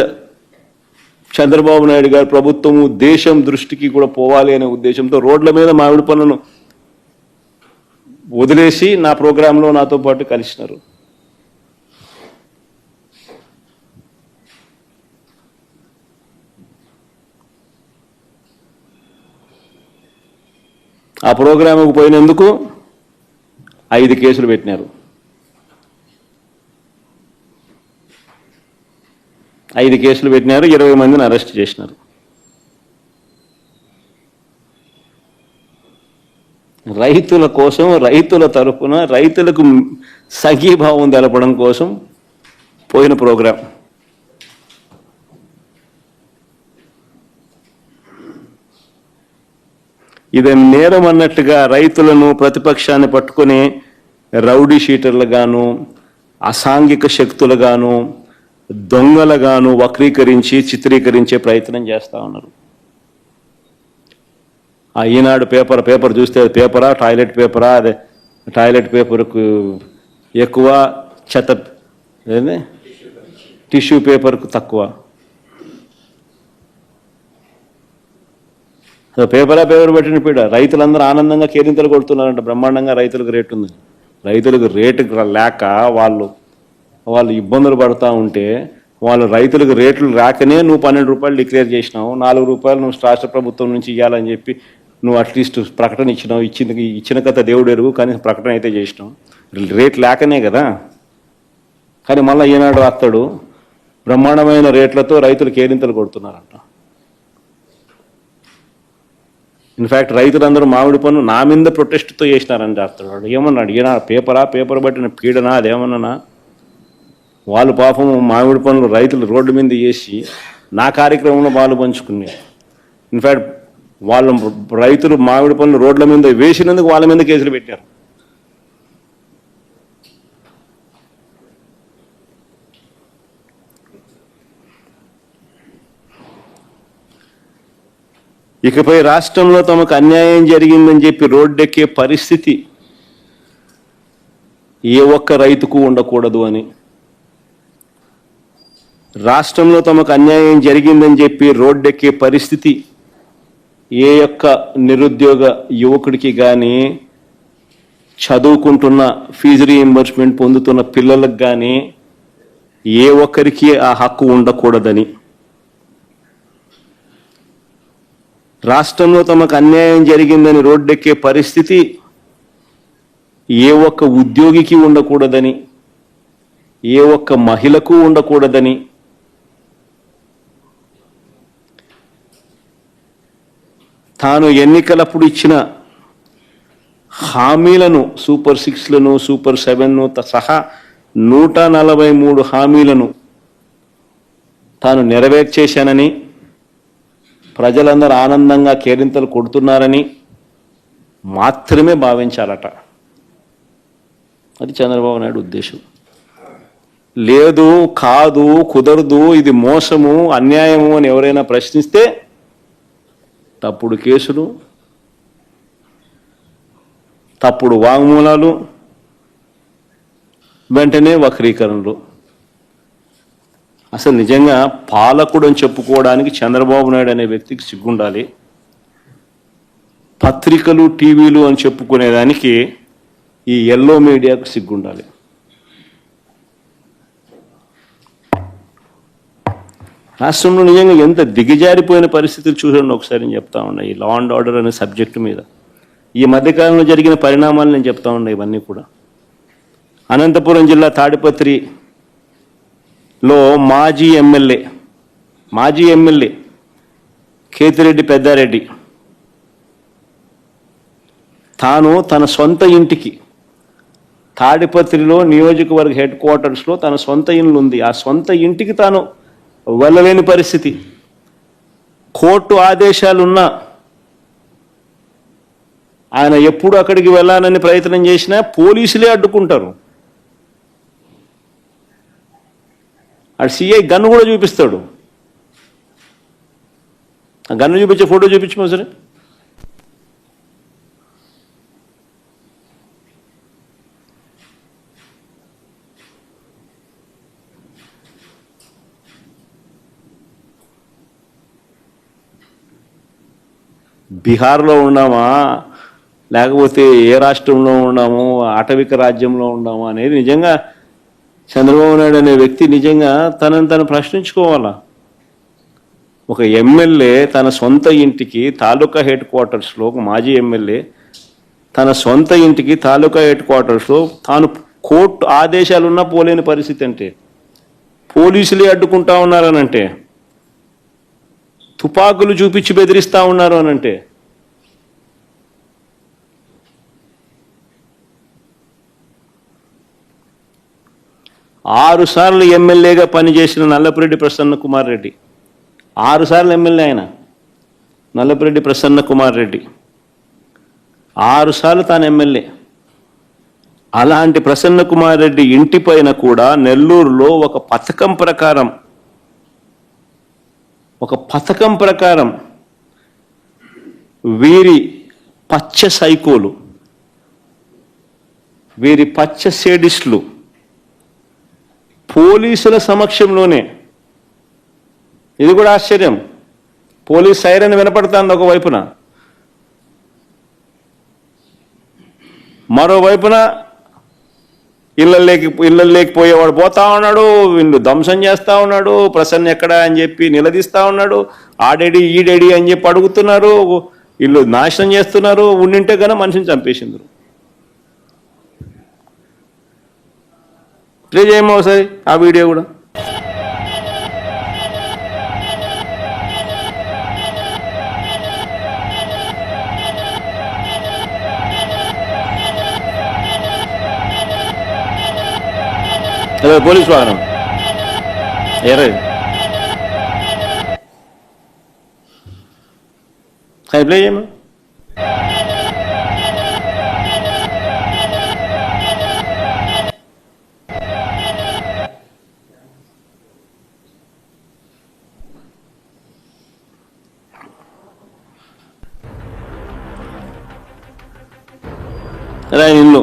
చంద్రబాబు నాయుడు గారి ప్రభుత్వము దేశం దృష్టికి కూడా పోవాలి అనే ఉద్దేశంతో రోడ్ల మీద మామిడి పన్నును వదిలేసి నా ప్రోగ్రాంలో నాతో పాటు కలిసినారు. ఆ ప్రోగ్రాముకు పోయినందుకు 5 కేసులు పెట్టినారు. 5 కేసులు పెట్టినారు, 20 మందిని అరెస్ట్ చేసినారు. రైతుల కోసం, రైతుల తరఫున, రైతులకు సంఘీభావం తెలపడం కోసం పోయిన ప్రోగ్రాం. ఇది నేరం అన్నట్టుగా రైతులను, ప్రతిపక్షాన్ని పట్టుకుని రౌడీ షీటర్లుగాను, అసాంఘిక శక్తులుగాను, దొంగలుగాను వక్రీకరించి చిత్రీకరించే ప్రయత్నం చేస్తూ ఉన్నారు. ఆ ఈనాడు పేపర్ చూస్తే పేపరా, టాయిలెట్ పేపరా, అదే టాయిలెట్ పేపర్కు ఎక్కువ, చెత్త టిష్యూ పేపర్కు తక్కువ. పేపర్ పెట్టిన పీడ. రైతులందరూ ఆనందంగా కేరింతలు కొడుతున్నారంట, బ్రహ్మాండంగా రైతులకు రేటు ఉంది. రైతులకు రేటు లేక వాళ్ళు ఇబ్బందులు పడుతూ ఉంటే, వాళ్ళు రైతులకు రేట్లు రాకనే నువ్వు 12 రూపాయలు డిక్లేర్ చేసినావు, 4 రూపాయలు నువ్వు రాష్ట్ర ప్రభుత్వం నుంచి ఇవ్వాలని చెప్పి నువ్వు అట్లీస్ట్ ప్రకటన ఇచ్చినావు. ఇచ్చిన కథ దేవుడు ఎరుగు, కానీ ప్రకటన అయితే చేసినావు. రేట్ లేకనే కదా. కానీ మళ్ళీ ఈనాడు అత్తడు బ్రహ్మాండమైన రేట్లతో రైతులు కేరింతలు కొడుతున్నారంట. ఇన్ఫ్యాక్ట్ రైతులందరూ మామిడి పన్ను నా మీద ప్రొటెస్ట్తో చేసినారని చేస్తున్నాడు. ఏమన్నాడు ఈయన? పేపర్ పట్టిన పీడనా అదేమన్నా? వాళ్ళు పాపం మామిడి పనులు రైతులు రోడ్డు మీద చేసి నా కార్యక్రమంలో పాలు పంచుకున్నారు. ఇన్ఫ్యాక్ట్ వాళ్ళు రైతులు మామిడి పనులు రోడ్ల మీద వేసినందుకు వాళ్ళ మీద కేసులు పెట్టారు. ఇకపై రాష్ట్రంలో తమకు అన్యాయం జరిగిందని చెప్పి రోడ్డెక్కే పరిస్థితి ఏ ఒక్క రైతుకు ఉండకూడదు అని, రాష్ట్రంలో తమకు అన్యాయం జరిగిందని చెప్పి రోడ్డెక్కే పరిస్థితి ఏ యొక్క నిరుద్యోగ యువకుడికి కానీ, చదువుకుంటున్న ఫీజు రీయింబర్స్మెంట్ పొందుతున్న పిల్లలకు కానీ ఏ ఒక్కరికి ఆ హక్కు ఉండకూడదని, రాష్ట్రంలో తమకు అన్యాయం జరిగిందని రోడ్డెక్కే పరిస్థితి ఏ ఒక్క ఉద్యోగికి ఉండకూడదని, ఏ ఒక్క మహిళకు ఉండకూడదని, తాను ఎన్నికలప్పుడు ఇచ్చిన హామీలను, సూపర్ 6లను, సూపర్ 7ను సహా 143 హామీలను తాను నెరవేర్చేశానని, ప్రజలందరూ ఆనందంగా కేరింతలు కొడుతున్నారని మాత్రమే భావించాలట. అది చంద్రబాబు నాయుడు ఉద్దేశం. లేదు, కాదు, కుదరదు, ఇది మోసము, అన్యాయము అని ఎవరైనా ప్రశ్నిస్తే తప్పుడు కేసులు, తప్పుడు వాంగ్మూలాలు, వెంటనే వక్రీకరణలు. అసలు నిజంగా పాలకుడు అని చెప్పుకోవడానికి చంద్రబాబు నాయుడు అనే వ్యక్తికి సిగ్గుండాలి. పత్రికలు, టీవీలు అని చెప్పుకునేదానికి ఈ ఎల్లో మీడియాకు సిగ్గుండాలి. రాష్ట్రంలో నిజంగా ఎంత దిగజారిపోయిన పరిస్థితులు చూడండి ఒకసారి. నేను చెప్తా ఉన్నా ఈ లా అండ్ ఆర్డర్ అనే సబ్జెక్టు మీద ఈ మధ్యకాలంలో జరిగిన పరిణామాలు నేను చెప్తా ఉన్నా. ఇవన్నీ కూడా అనంతపురం జిల్లా తాడిపత్రిలో మాజీ ఎమ్మెల్యే కేతిరెడ్డి పెద్దారెడ్డి తాను తన సొంత ఇంటికి తాడిపత్రిలో నియోజకవర్గ హెడ్ క్వార్టర్స్లో తన సొంత ఇల్లు ఉంది. ఆ సొంత ఇంటికి తాను వెళ్ళలేని పరిస్థితి. కోర్టు ఆదేశాలున్నా ఆయన ఎప్పుడు అక్కడికి వెళ్ళాలని ప్రయత్నం చేసినా పోలీసులే అడ్డుకుంటారు. ఆ సిఐ గన్ను కూడా చూపిస్తాడు. ఆ గన్ను చూపించే ఫోటో చూపించమో సరే. బీహార్లో ఉన్నామా లేకపోతే ఏ రాష్ట్రంలో ఉన్నాము, ఆటవిక రాజ్యంలో ఉన్నాము అనేది నిజంగా చంద్రబాబు నాయుడు అనే వ్యక్తి నిజంగా తను ప్రశ్నించుకోవాలా. ఒక ఎమ్మెల్యే తన సొంత ఇంటికి తాలూకా హెడ్ క్వార్టర్స్లో ఒక మాజీ ఎమ్మెల్యే తన సొంత ఇంటికి తాలూకా హెడ్ క్వార్టర్స్లో తాను కోర్టు ఆదేశాలున్నా పోలేని పరిస్థితి అంటే, పోలీసులే అడ్డుకుంటా ఉన్నారనంటే, తుపాకులు చూపించి బెదిరిస్తూ ఉన్నారు అనంటే, ఆరు సార్లు ఎమ్మెల్యేగా పనిచేసిన నల్లపురెడ్డి ప్రసన్న కుమార్ రెడ్డి, 6 సార్లు ఎమ్మెల్యే ఆయన నల్లపురెడ్డి ప్రసన్న కుమార్ రెడ్డి, 6 సార్లు తాను ఎమ్మెల్యే. అలాంటి ప్రసన్న కుమార్ రెడ్డి ఇంటి పైన కూడా నెల్లూరులో ఒక పథకం ప్రకారం వీరి పచ్చ సైకోలు, వీరి పచ్చ సేడిస్టులు పోలీసుల సమక్షంలోనే, ఇది కూడా ఆశ్చర్యం, పోలీస్ సైరన్ వినపడుతుంది ఒకవైపున, మరోవైపున ఇళ్ళల్లోకి పోయేవాడు పోతా ఉన్నాడు, వీళ్ళు ధ్వంసం చేస్తూ ఉన్నాడు, ప్రసన్న ఎక్కడా అని చెప్పి నిలదీస్తూ ఉన్నాడు, ఆడేడి ఈడేడి అని చెప్పి అడుగుతున్నారు, వీళ్ళు నాశనం చేస్తున్నారు, ఉండింటే కన్నా మనిషిని చంపేసిండ్రు. ప్లే చేయమో ఒకసారి ఆ వీడియో కూడా. పోలీస్ వాహనం ఎర్ర ప్లే చేయమో. ఇల్లు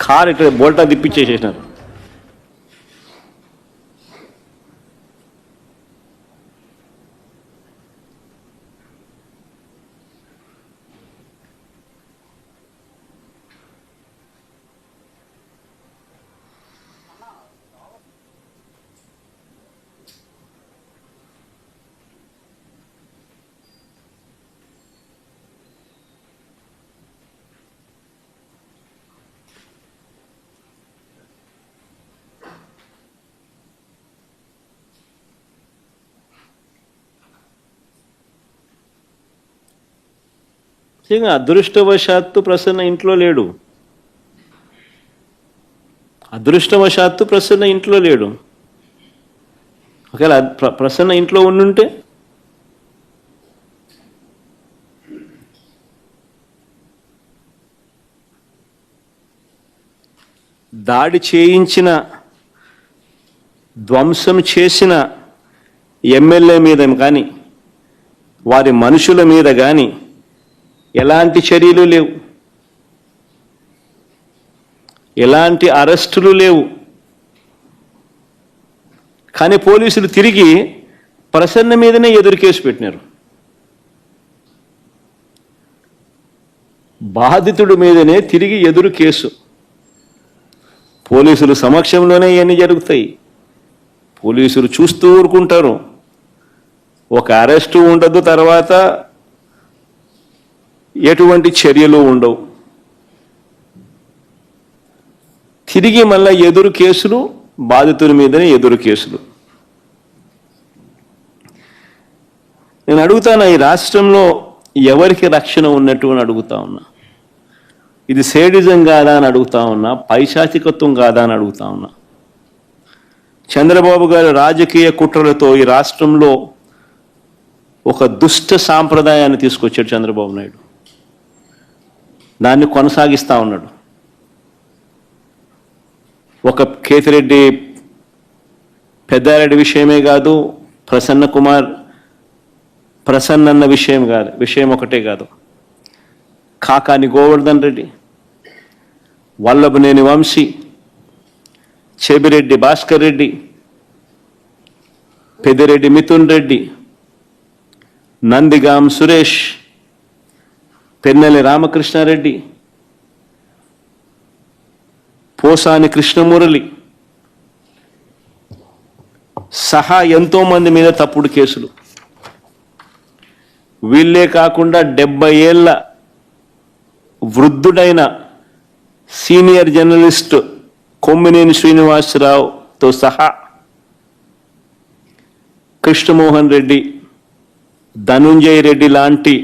కారు ఇక్కడ బోల్టా తిప్పించేసేసినారు. అదృష్టవశాత్తు ప్రసన్న ఇంట్లో లేడు, అదృష్టవశాత్తు ప్రసన్న ఇంట్లో లేడు. ఒకవేళ ప్రసన్న ఇంట్లో ఉండుంటే దాడి చేయించిన, ధ్వంసం చేసిన ఎమ్మెల్యే మీద కానీ వారి మనుషుల మీద కానీ ఎలాంటి చర్యలు లేవు, ఎలాంటి అరెస్టులు లేవు. కానీ పోలీసులు తిరిగి ప్రసన్న మీదనే ఎదురు కేసు పెట్టినారు, బాధితుడి మీదనే తిరిగి ఎదురు కేసు. పోలీసులు సమక్షంలోనే ఇవన్నీ జరుగుతాయి, పోలీసులు చూస్తూ ఊరుకుంటారు, ఒక అరెస్టు ఉండదు, తర్వాత ఎటువంటి చర్యలు ఉండవు. తిరిగి మళ్ళీ ఎదురు కేసులు, బాధితుల మీదనే ఎదురు కేసులు. నేను అడుగుతాను, ఈ రాష్ట్రంలో ఎవరికి రక్షణ ఉన్నట్టు అని అడుగుతా ఉన్నా. ఇది సేడిజం కాదా అని అడుగుతా ఉన్నా, పైశాచికత్వం కాదా అని అడుగుతా ఉన్నా. చంద్రబాబు గారు రాజకీయ కుట్రలతో ఈ రాష్ట్రంలో ఒక దుష్ట సాంప్రదాయాన్ని తీసుకొచ్చాడు చంద్రబాబు నాయుడు, దాన్ని కొనసాగిస్తూ ఉన్నాడు. ఒక కేతిరెడ్డి పెద్దారెడ్డి విషయమే కాదు, ప్రసన్న అన్న విషయం ఒకటే కాదు, కాకాని గోవర్ధన్ రెడ్డి, వల్లభనేని వంశీ, చెబిరెడ్డి భాస్కర్ రెడ్డి, పెద్దిరెడ్డి మిథున్ రెడ్డి, నందిగాం సురేష్, పెన్నెల రామకృష్ణారెడ్డి, పోసాని కృష్ణమురళి సహా ఎంతోమంది మీద తప్పుడు కేసులు. వీళ్ళే కాకుండా 70 ఏళ్ల వృద్ధుడైన సీనియర్ జర్నలిస్ట్ కొమ్మినేని శ్రీనివాసరావుతో సహా కృష్ణమోహన్ రెడ్డి, ధనుంజయ రెడ్డి లాంటి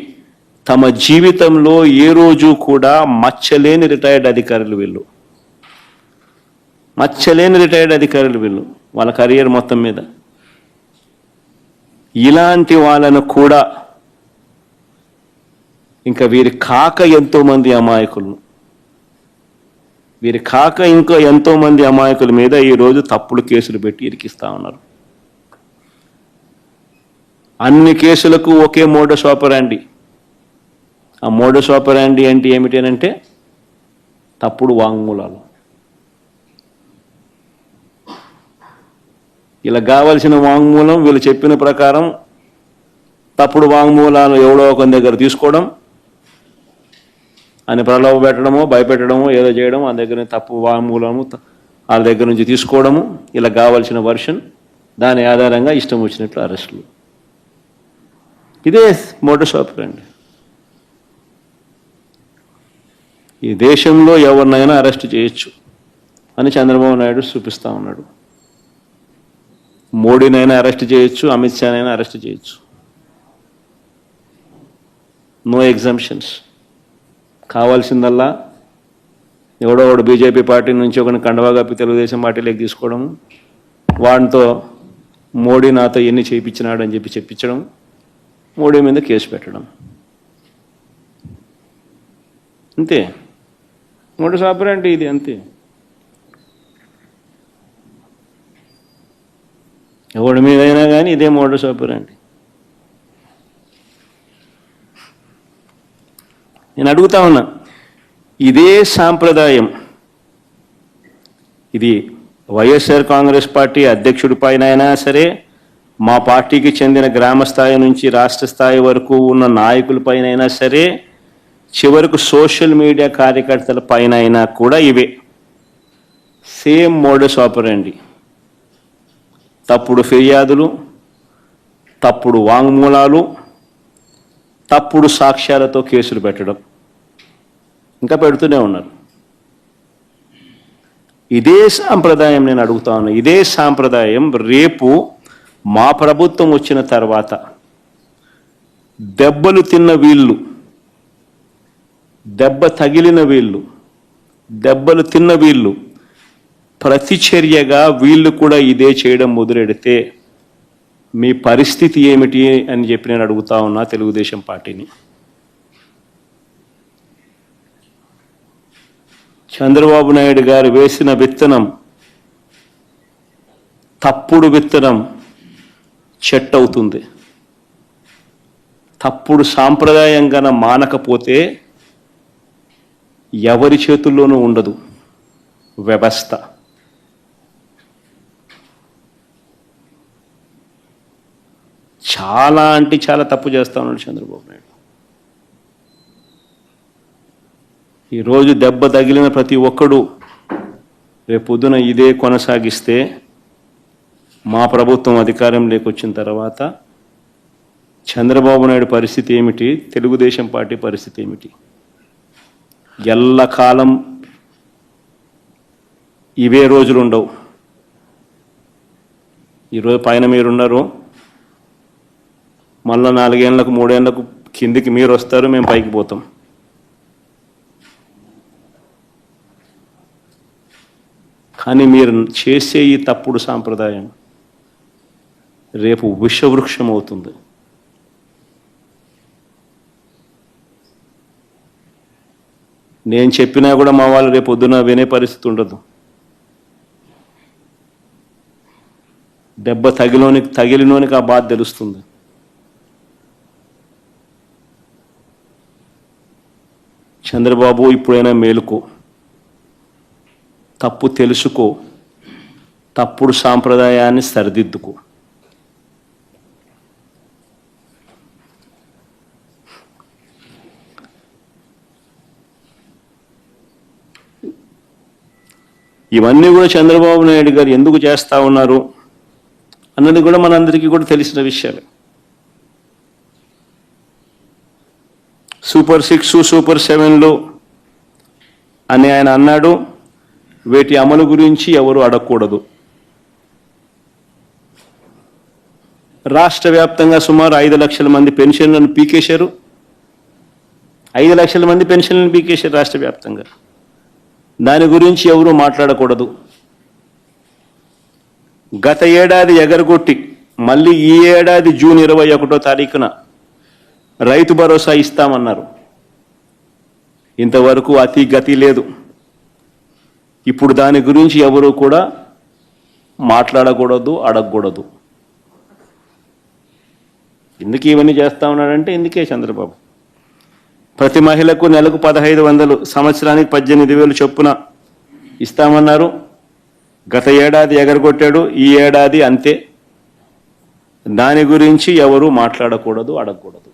తమ జీవితంలో ఏ రోజు కూడా మచ్చలేని రిటైర్డ్ అధికారులు వీళ్ళు. మచ్చలేని రిటైర్డ్ అధికారులు వీళ్ళు వాళ్ళ కెరియర్ మొత్తం మీద. ఇలాంటి వాళ్ళను కూడా ఇంకా వీరి కాక ఎంతోమంది అమాయకులు, వీరి కాక ఇంకా ఎంతోమంది అమాయకుల మీద ఈరోజు తప్పుడు కేసులు పెట్టి ఇరికిస్తా ఉన్నారు. అన్ని కేసులకు ఒకే మోడస్ ఆపరాండి. ఆ మోడస్ ఆపరాండి అంటే ఏమిటనంటే తప్పుడు వాంగ్మూలాలు. ఇలా కావలసిన వాంగ్మూలం వీళ్ళు చెప్పిన ప్రకారం తప్పుడు వాంగ్మూలాలు ఎవడో ఒక దగ్గర తీసుకోవడం, అని ప్రలోభ పెట్టడమో భయపెట్టడమో ఏదో చేయడం, ఆ దగ్గర తప్పు వాంగ్మూలము వాళ్ళ దగ్గర నుంచి తీసుకోవడము, ఇలా కావాల్సిన వర్షన్, దాని ఆధారంగా ఇష్టం వచ్చినట్లు అరెస్టులు. ఇదే మోడస్ ఆపరాండి. ఈ దేశంలో ఎవరినైనా అరెస్ట్ చేయొచ్చు అని చంద్రబాబు నాయుడు చూపిస్తూ ఉన్నాడు. మోడీనైనా అరెస్ట్ చేయొచ్చు, అమిత్ షానైనా అరెస్ట్ చేయొచ్చు. No exemptions. కావాల్సిందల్లా ఎవడో ఒకడు బీజేపీ పార్టీ నుంచి ఒకరిని కండవా కప్పి తెలుగుదేశం పార్టీలోకి తీసుకోవడం, వాడితో మోడీ నాతో ఎన్ని చేయించినాడు అని చెప్పి చెప్పించడం, మోడీ మీద కేసు పెట్టడం, అంతే. మోడస్ ఆపరాండి ఇది, అంతే. ఎవడి మీదైనా కానీ ఇదే మోడస్ ఆపరాండి. నేను అడుగుతా ఉన్నా, ఇదే సాంప్రదాయం ఇది వైఎస్ఆర్ కాంగ్రెస్ పార్టీ అధ్యక్షుడి పైన అయినా సరే, మా పార్టీకి చెందిన గ్రామ స్థాయి నుంచి రాష్ట్ర స్థాయి వరకు ఉన్న నాయకులపైన అయినా సరే, చివరకు సోషల్ మీడియా కార్యకర్తల పైన అయినా కూడా ఇవే సేమ్ మోడస్ ఆపరాండి. తప్పుడు ఫిర్యాదులు, తప్పుడు వాంగ్మూలాలు, తప్పుడు సాక్ష్యాలతో కేసులు పెట్టడం, ఇంకా పెడుతూనే ఉన్నారు. ఇదే సాంప్రదాయం నేను అడుగుతా ఉన్నా, ఇదే సాంప్రదాయం రేపు మా ప్రభుత్వం వచ్చిన తర్వాత దెబ్బలు తిన్న వీళ్ళు, దెబ్బ తగిలిన వీళ్ళు, దెబ్బలు తిన్న వీళ్ళు ప్రతిచర్యగా వీళ్ళు కూడా ఇదే చేయడం మొదలెడితే మీ పరిస్థితి ఏమిటి అని చెప్పి నేను అడుగుతా ఉన్నా తెలుగుదేశం పార్టీని. చంద్రబాబు నాయుడు గారు వేసిన విత్తనం, తప్పుడు విత్తనం చెట్టు అవుతుంది. తప్పుడు సాంప్రదాయంగా మానకపోతే ఎవరి చేతుల్లోనూ ఉండదు వ్యవస్థ. చాలా అంటే చాలా తప్పు చేస్తా ఉన్నాడు చంద్రబాబు నాయుడు. ఈరోజు దెబ్బ తగిలిన ప్రతి ఒక్కడు రేపొద్దున ఇదే కొనసాగిస్తే మా ప్రభుత్వం అధికారంలోకి వచ్చిన తర్వాత చంద్రబాబు నాయుడు పరిస్థితి ఏమిటి, తెలుగుదేశం పార్టీ పరిస్థితి ఏమిటి? ఎల్లకాలం ఇవే రోజులు ఉండవు. ఈరోజు పైన మీరున్నారు, మళ్ళా 4 ఏళ్లకు 3 ఏళ్లకు కిందికి మీరు వస్తారు, మేము పైకి పోతాం. కానీ మీరు చేసే ఈ తప్పుడు సాంప్రదాయం రేపు విషవృక్షం అవుతుంది. నేను చెప్పినా కూడా మా వాళ్ళు రేపు పొద్దున వినే పరిస్థితి ఉండదు. దెబ్బ తగిలినోనికి ఆ బాధ తెలుస్తుంది. చంద్రబాబు ఇప్పుడైనా మేలుకో, తప్పు తెలుసుకో, తప్పుడు సాంప్రదాయాన్ని సరిదిద్దుకో. ఇవన్నీ కూడా చంద్రబాబు నాయుడు గారు ఎందుకు చేస్తూ ఉన్నారు అన్నది కూడా మనందరికీ కూడా తెలిసిన విషయాలే. సూపర్ 6, సూపర్ 7లు అని ఆయన అన్నాడు. వీటి అమలు గురించి ఎవరు అడగకూడదు. రాష్ట్ర వ్యాప్తంగా సుమారు 5 లక్షల మంది పెన్షన్లను పీకేశారు. 5 లక్షల మంది పెన్షన్లను పీకేశారు రాష్ట్ర వ్యాప్తంగా. దాని గురించి ఎవరు మాట్లాడకూడదు. గత ఏడాది ఎగరగొట్టి మళ్ళీ ఈ ఏడాది జూన్ 21వ తారీఖున రైతు భరోసా ఇస్తామన్నారు. ఇంతవరకు అతి గతి లేదు. ఇప్పుడు దాని గురించి ఎవరు కూడా మాట్లాడకూడదు, అడగకూడదు. ఎందుకు ఇవన్నీ చేస్తా ఉన్నాడంటే ఇందుకే చంద్రబాబు. ప్రతి మహిళకు నెలకు 1500, సంవత్సరానికి 18,000 చొప్పున ఇస్తామన్నారు. గత ఏడాది ఎగరగొట్టాడు, ఈ ఏడాది అంతే. దాని గురించి ఎవరు మాట్లాడకూడదు, అడగకూడదు.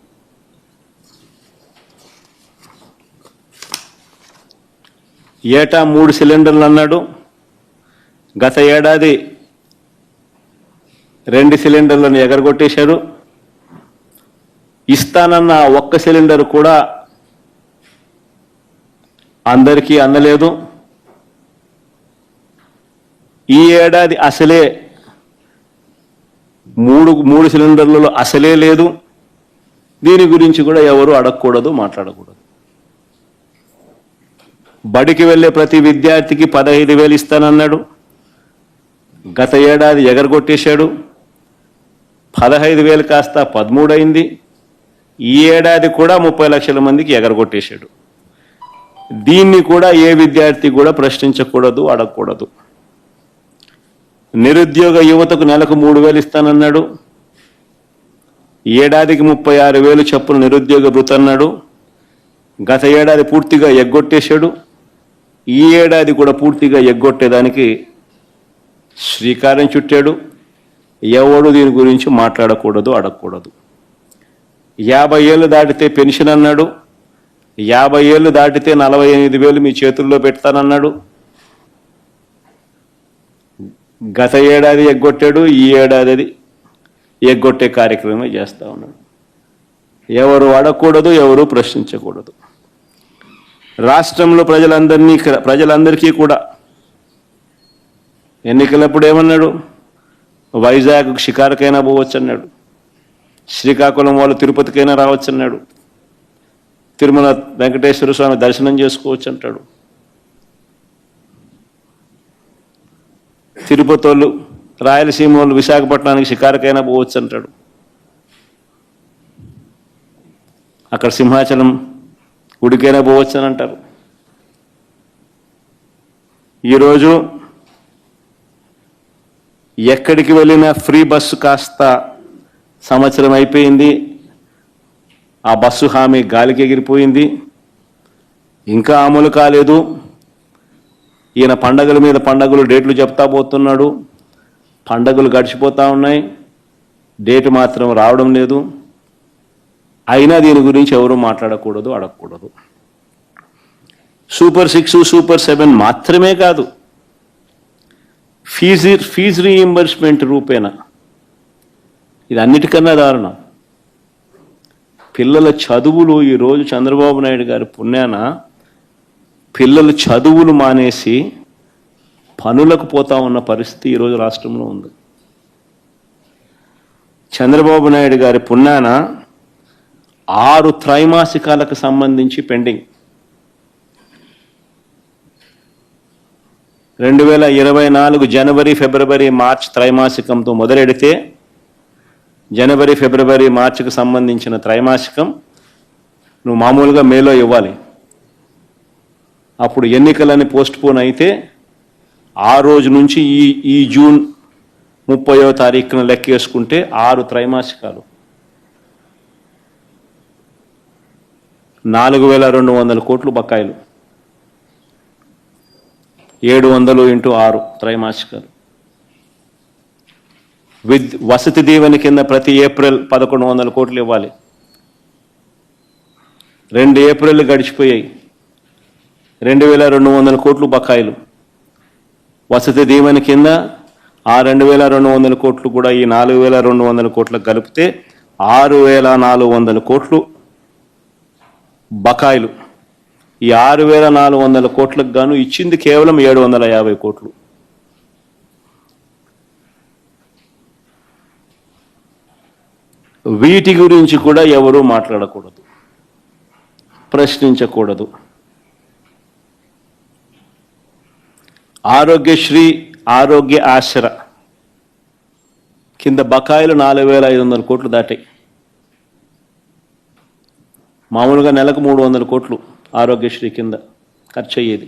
ఏటా 3 సిలిండర్లు అన్నాడు. గత ఏడాది 2 సిలిండర్లను ఎగరగొట్టేశారు. ఇస్తానన్న ఒక్క సిలిండర్ కూడా అందరికీ అందలేదు. ఈ ఏడాది అసలే 3 సిలిండర్లలో అసలే లేదు. దీని గురించి కూడా ఎవరు అడగకూడదు, మాట్లాడకూడదు. బడికి వెళ్ళే ప్రతి విద్యార్థికి 15,000 ఇస్తానన్నాడు. గత ఏడాది ఎగరగొట్టేశాడు. 15,000 కాస్త 13 అయింది. ఈ ఏడాది కూడా 30 లక్షల మందికి ఎగరగొట్టేశాడు. దీన్ని కూడా ఏ విద్యార్థి కూడా ప్రశ్నించకూడదు, అడగకూడదు. నిరుద్యోగ యువతకు నెలకు 3,000 ఇస్తానన్నాడు. ఏడాదికి 36,000 చొప్పున నిరుద్యోగ భృతి అన్నాడు. గత ఏడాది పూర్తిగా ఎగ్గొట్టేశాడు. ఈ ఏడాది కూడా పూర్తిగా ఎగ్గొట్టేదానికి శ్రీకారం చుట్టాడు. ఎవడు దీని గురించి మాట్లాడకూడదు, అడగకూడదు. 50 ఏళ్ళు దాటితే పెన్షన్ అన్నాడు. 50 ఏళ్ళు దాటితే 48,000 మీ చేతుల్లో పెడతానన్నాడు. గత ఏడాది ఎగ్గొట్టాడు, ఈ ఏడాది ఎగ్గొట్టే కార్యక్రమం చేస్తూ ఉన్నాడు. ఎవరు అడగకూడదు, ఎవరు ప్రశ్నించకూడదు. రాష్ట్రంలో ప్రజలందరికీ కూడా ఎన్నికలప్పుడు ఏమన్నాడు? వైజాగ్ షికారుకైనా పోవచ్చు అన్నాడు. శ్రీకాకుళం వాళ్ళు తిరుపతికైనా రావచ్చు అన్నాడు. తిరుమల వెంకటేశ్వర స్వామి దర్శనం చేసుకోవచ్చు అంటాడు. తిరుపతి వాళ్ళు, రాయలసీమ వాళ్ళు విశాఖపట్నానికి షికారుకైనా పోవచ్చు అంటాడు. అక్కడ సింహాచలం గుడికైనా పోవచ్చు అని అంటారు. ఈరోజు ఎక్కడికి వెళ్ళినా ఫ్రీ బస్సు కాస్త సంవత్సరం అయిపోయింది. ఆ బస్సు హామీ గాలికి ఎగిరిపోయింది. ఇంకా అమలు కాలేదు. ఈయన పండగల మీద పండగలు డేట్లు చెప్తా పోతున్నాడు. పండగలు గడిచిపోతూ ఉన్నాయి, డేటు మాత్రం రావడం లేదు. అయినా దీని గురించి ఎవరు మాట్లాడకూడదు, అడగకూడదు. సూపర్ 6, సూపర్ 7 మాత్రమే కాదు, ఫీజు రీయింబర్స్మెంట్ రూపేణా ఇది అన్నిటికన్నా దారుణం. పిల్లల చదువులు ఈరోజు చంద్రబాబు నాయుడు గారి పుణ్యాన పిల్లలు చదువులు మానేసి పనులకు పోతా ఉన్న పరిస్థితి ఈరోజు రాష్ట్రంలో ఉంది. చంద్రబాబు నాయుడు గారి పుణ్యాన 6 త్రైమాసికాలకు సంబంధించి పెండింగ్. 2024 జనవరి, ఫిబ్రవరి, మార్చ్ త్రైమాసికంతో మొదలెడితే జనవరి, ఫిబ్రవరి, మార్చికి సంబంధించిన త్రైమాసికం నువ్వు మామూలుగా మేలో ఇవ్వాలి. అప్పుడు ఎన్నికలని పోస్ట్పోన్ అయితే ఆ రోజు నుంచి ఈ జూన్ 30వ తారీఖున లెక్కేసుకుంటే 6 త్రైమాసికాలు 4,200 కోట్లు బకాయిలు. 700 × 6 త్రైమాసికాలు వసతి దీవెన కింద ప్రతి ఏప్రిల్ 1100 కోట్లు ఇవ్వాలి. 2 ఏప్రిల్ గడిచిపోయాయి. 2200 కోట్లు బకాయిలు. వసతి దీవెన కింద ఆ 2200 కోట్లు కూడా ఈ 4200 కోట్లకు కలిపితే 6400 కోట్లు బకాయిలు. ఈ 6400 కోట్లకు గాను ఇచ్చింది కేవలం 750 కోట్లు. వీటి గురించి కూడా ఎవరూ మాట్లాడకూడదు, ప్రశ్నించకూడదు. ఆరోగ్యశ్రీ, ఆరోగ్య ఆశ్ర కింద బకాయిలు 4500 కోట్లు దాటాయి. మామూలుగా నెలకు 300 కోట్లు ఆరోగ్యశ్రీ కింద ఖర్చు అయ్యేది.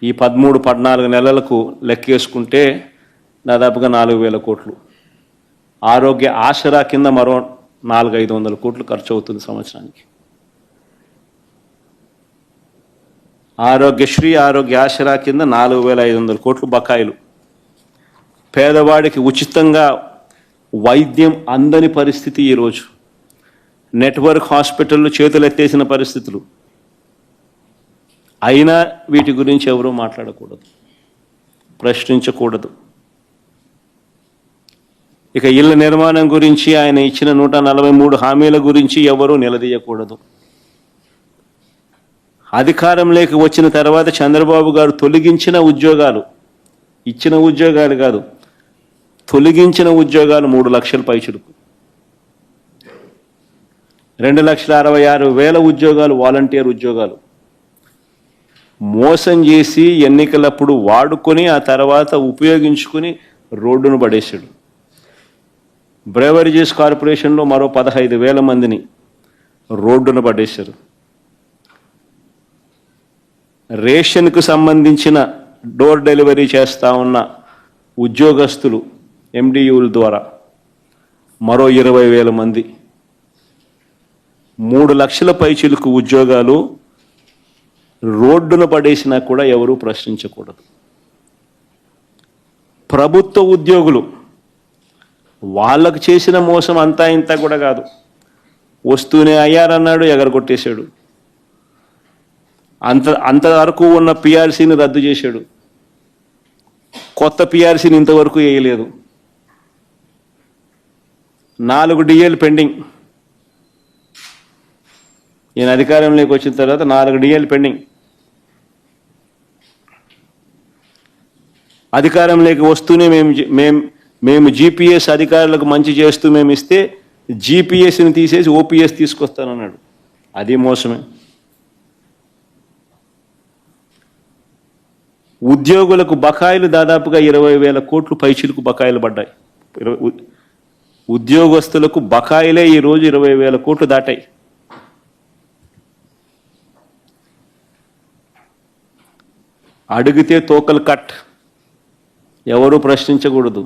ఈ 13-14 నెలలకు లెక్కేసుకుంటే దాదాపుగా 4000 కోట్లు. ఆరోగ్య ఆసరా కింద మరో 400-500 కోట్లు ఖర్చు అవుతుంది సంవత్సరానికి. ఆరోగ్యశ్రీ, ఆరోగ్య ఆసరా కింద 4500 కోట్లు బకాయిలు. పేదవాడికి ఉచితంగా వైద్యం అందని పరిస్థితి ఈరోజు. నెట్వర్క్ హాస్పిటళ్ళు చేతులెత్తేసిన పరిస్థితులు. అయినా వీటి గురించి ఎవరూ మాట్లాడకూడదు, ప్రశ్నించకూడదు. ఇక ఇళ్ల నిర్మాణం గురించి ఆయన ఇచ్చిన 143 హామీల గురించి ఎవరూ నిలదీయకూడదు. అధికారంలోకి వచ్చిన తర్వాత చంద్రబాబు గారు తొలగించిన ఉద్యోగాలు, ఇచ్చిన ఉద్యోగాలు కాదు, తొలగించిన ఉద్యోగాలు 3 లక్షల పైచులకు. 2,66,000 ఉద్యోగాలు వాలంటీర్ ఉద్యోగాలు. మోసం చేసి ఎన్నికలప్పుడు వాడుకొని ఆ తర్వాత ఉపయోగించుకుని రోడ్డును పడేశాడు. బ్రేవరేజెస్ కార్పొరేషన్లో మరో 15,000 మందిని రోడ్డును పడేశారు. రేషన్కు సంబంధించిన డోర్ డెలివరీ చేస్తూ ఉన్న ఉద్యోగస్తులు ఎండియూల ద్వారా మరో 20,000 మంది. 3 లక్షల పైచిలకు ఉద్యోగాలు రోడ్డున పడేసినా కూడా ఎవరూ ప్రశ్నించకూడదు. ప్రభుత్వ ఉద్యోగులు, వాళ్ళకు చేసిన మోసం అంతా ఇంత కూడా కాదు. వస్తూనే అయ్యారన్నాడు, ఎగరగొట్టేశాడు. అంతవరకు ఉన్న పిఆర్సీని రద్దు చేశాడు. కొత్త పిఆర్సీని ఇంతవరకు వేయలేదు. 4 డిఏలు పెండింగ్. ఈయన అధికారంలోకి వచ్చిన తర్వాత 4 డిఏలు పెండింగ్. అధికారంలోకి వస్తూనే మేము జీపీఎస్ అధికారులకు మంచి చేస్తూ మేము ఇస్తే జీపీఎస్ని తీసేసి ఓపీఎస్ తీసుకొస్తానన్నాడు. అది మోసమే. ఉద్యోగులకు బకాయిలు దాదాపుగా 20,000 కోట్లు పైచిలకు బకాయిలు పడ్డాయి. ఉద్యోగస్తులకు బకాయిలే ఈరోజు 20,000 కోట్లు దాటాయి. అడిగితే తోకలు కట్. ఎవరు ప్రశ్నించకూడదు,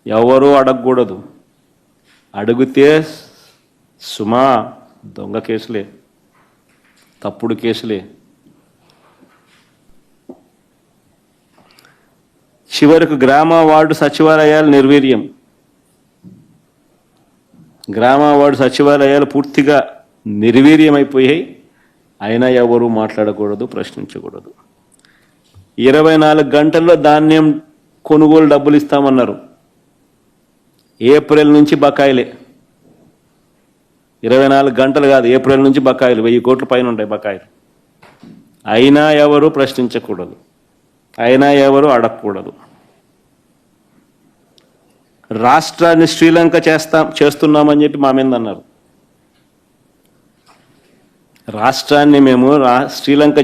ఎవరు అడగకూడదు. అడిగితే సుమా దొంగ కేసులే, తప్పుడు కేసులే. చివరకు గ్రామ వార్డు సచివాలయాలు నిర్వీర్యం. గ్రామ వార్డు సచివాలయాలు పూర్తిగా నిర్వీర్యమైపోయాయి. అయినా ఎవరు మాట్లాడకూడదు, ప్రశ్నించకూడదు. 24 గంటల్లో ధాన్యం కొనుగోలు డబ్బులు ఇస్తామన్నారు. ఏప్రిల్ నుంచి బకాయిలే. 24 గంటలు కాదు, ఏప్రిల్ నుంచి బకాయిలు 1000 కోట్ల పైన ఉంటాయి బకాయిలు. అయినా ఎవరు ప్రశ్నించకూడదు, అయినా ఎవరు అడగకూడదు. రాష్ట్రాన్ని శ్రీలంక చేస్తున్నామని చెప్పి మా మీద అన్నారు. రాష్ట్రాన్ని మేము శ్రీలంక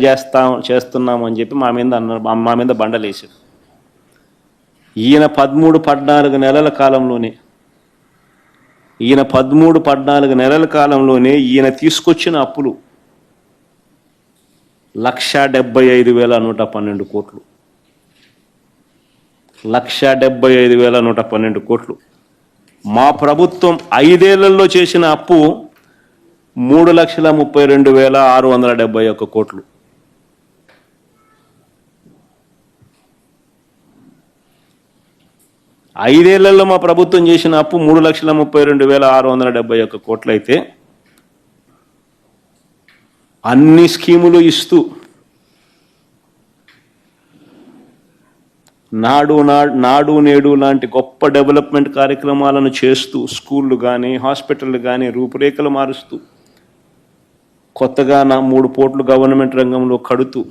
చేస్తున్నాము అని చెప్పి మా మీద అన్నారు. మా మీద బండలేసారు. ఈయన 13-14 నెలల కాలంలోనే ఈయన తీసుకొచ్చిన అప్పులు 1,75,112 కోట్లు. 1,75,112 కోట్లు. మా ప్రభుత్వం 5 ఏళ్లలో చేసిన అప్పు 3,32,671 కోట్లు. 5 ఏళ్లలో మా ప్రభుత్వం చేసిన అప్పు 3,32,671 కోట్లు అయితే అన్ని స్కీములు ఇస్తూ నాడు నేడు లాంటి గొప్ప డెవలప్మెంట్ కార్యక్రమాలను చేస్తూ స్కూళ్ళు కానీ హాస్పిటళ్ళు కానీ రూపురేఖలు మారుస్తూ కొత్తగా 3 పోర్టులు గవర్నమెంట్ రంగంలో కడుతూ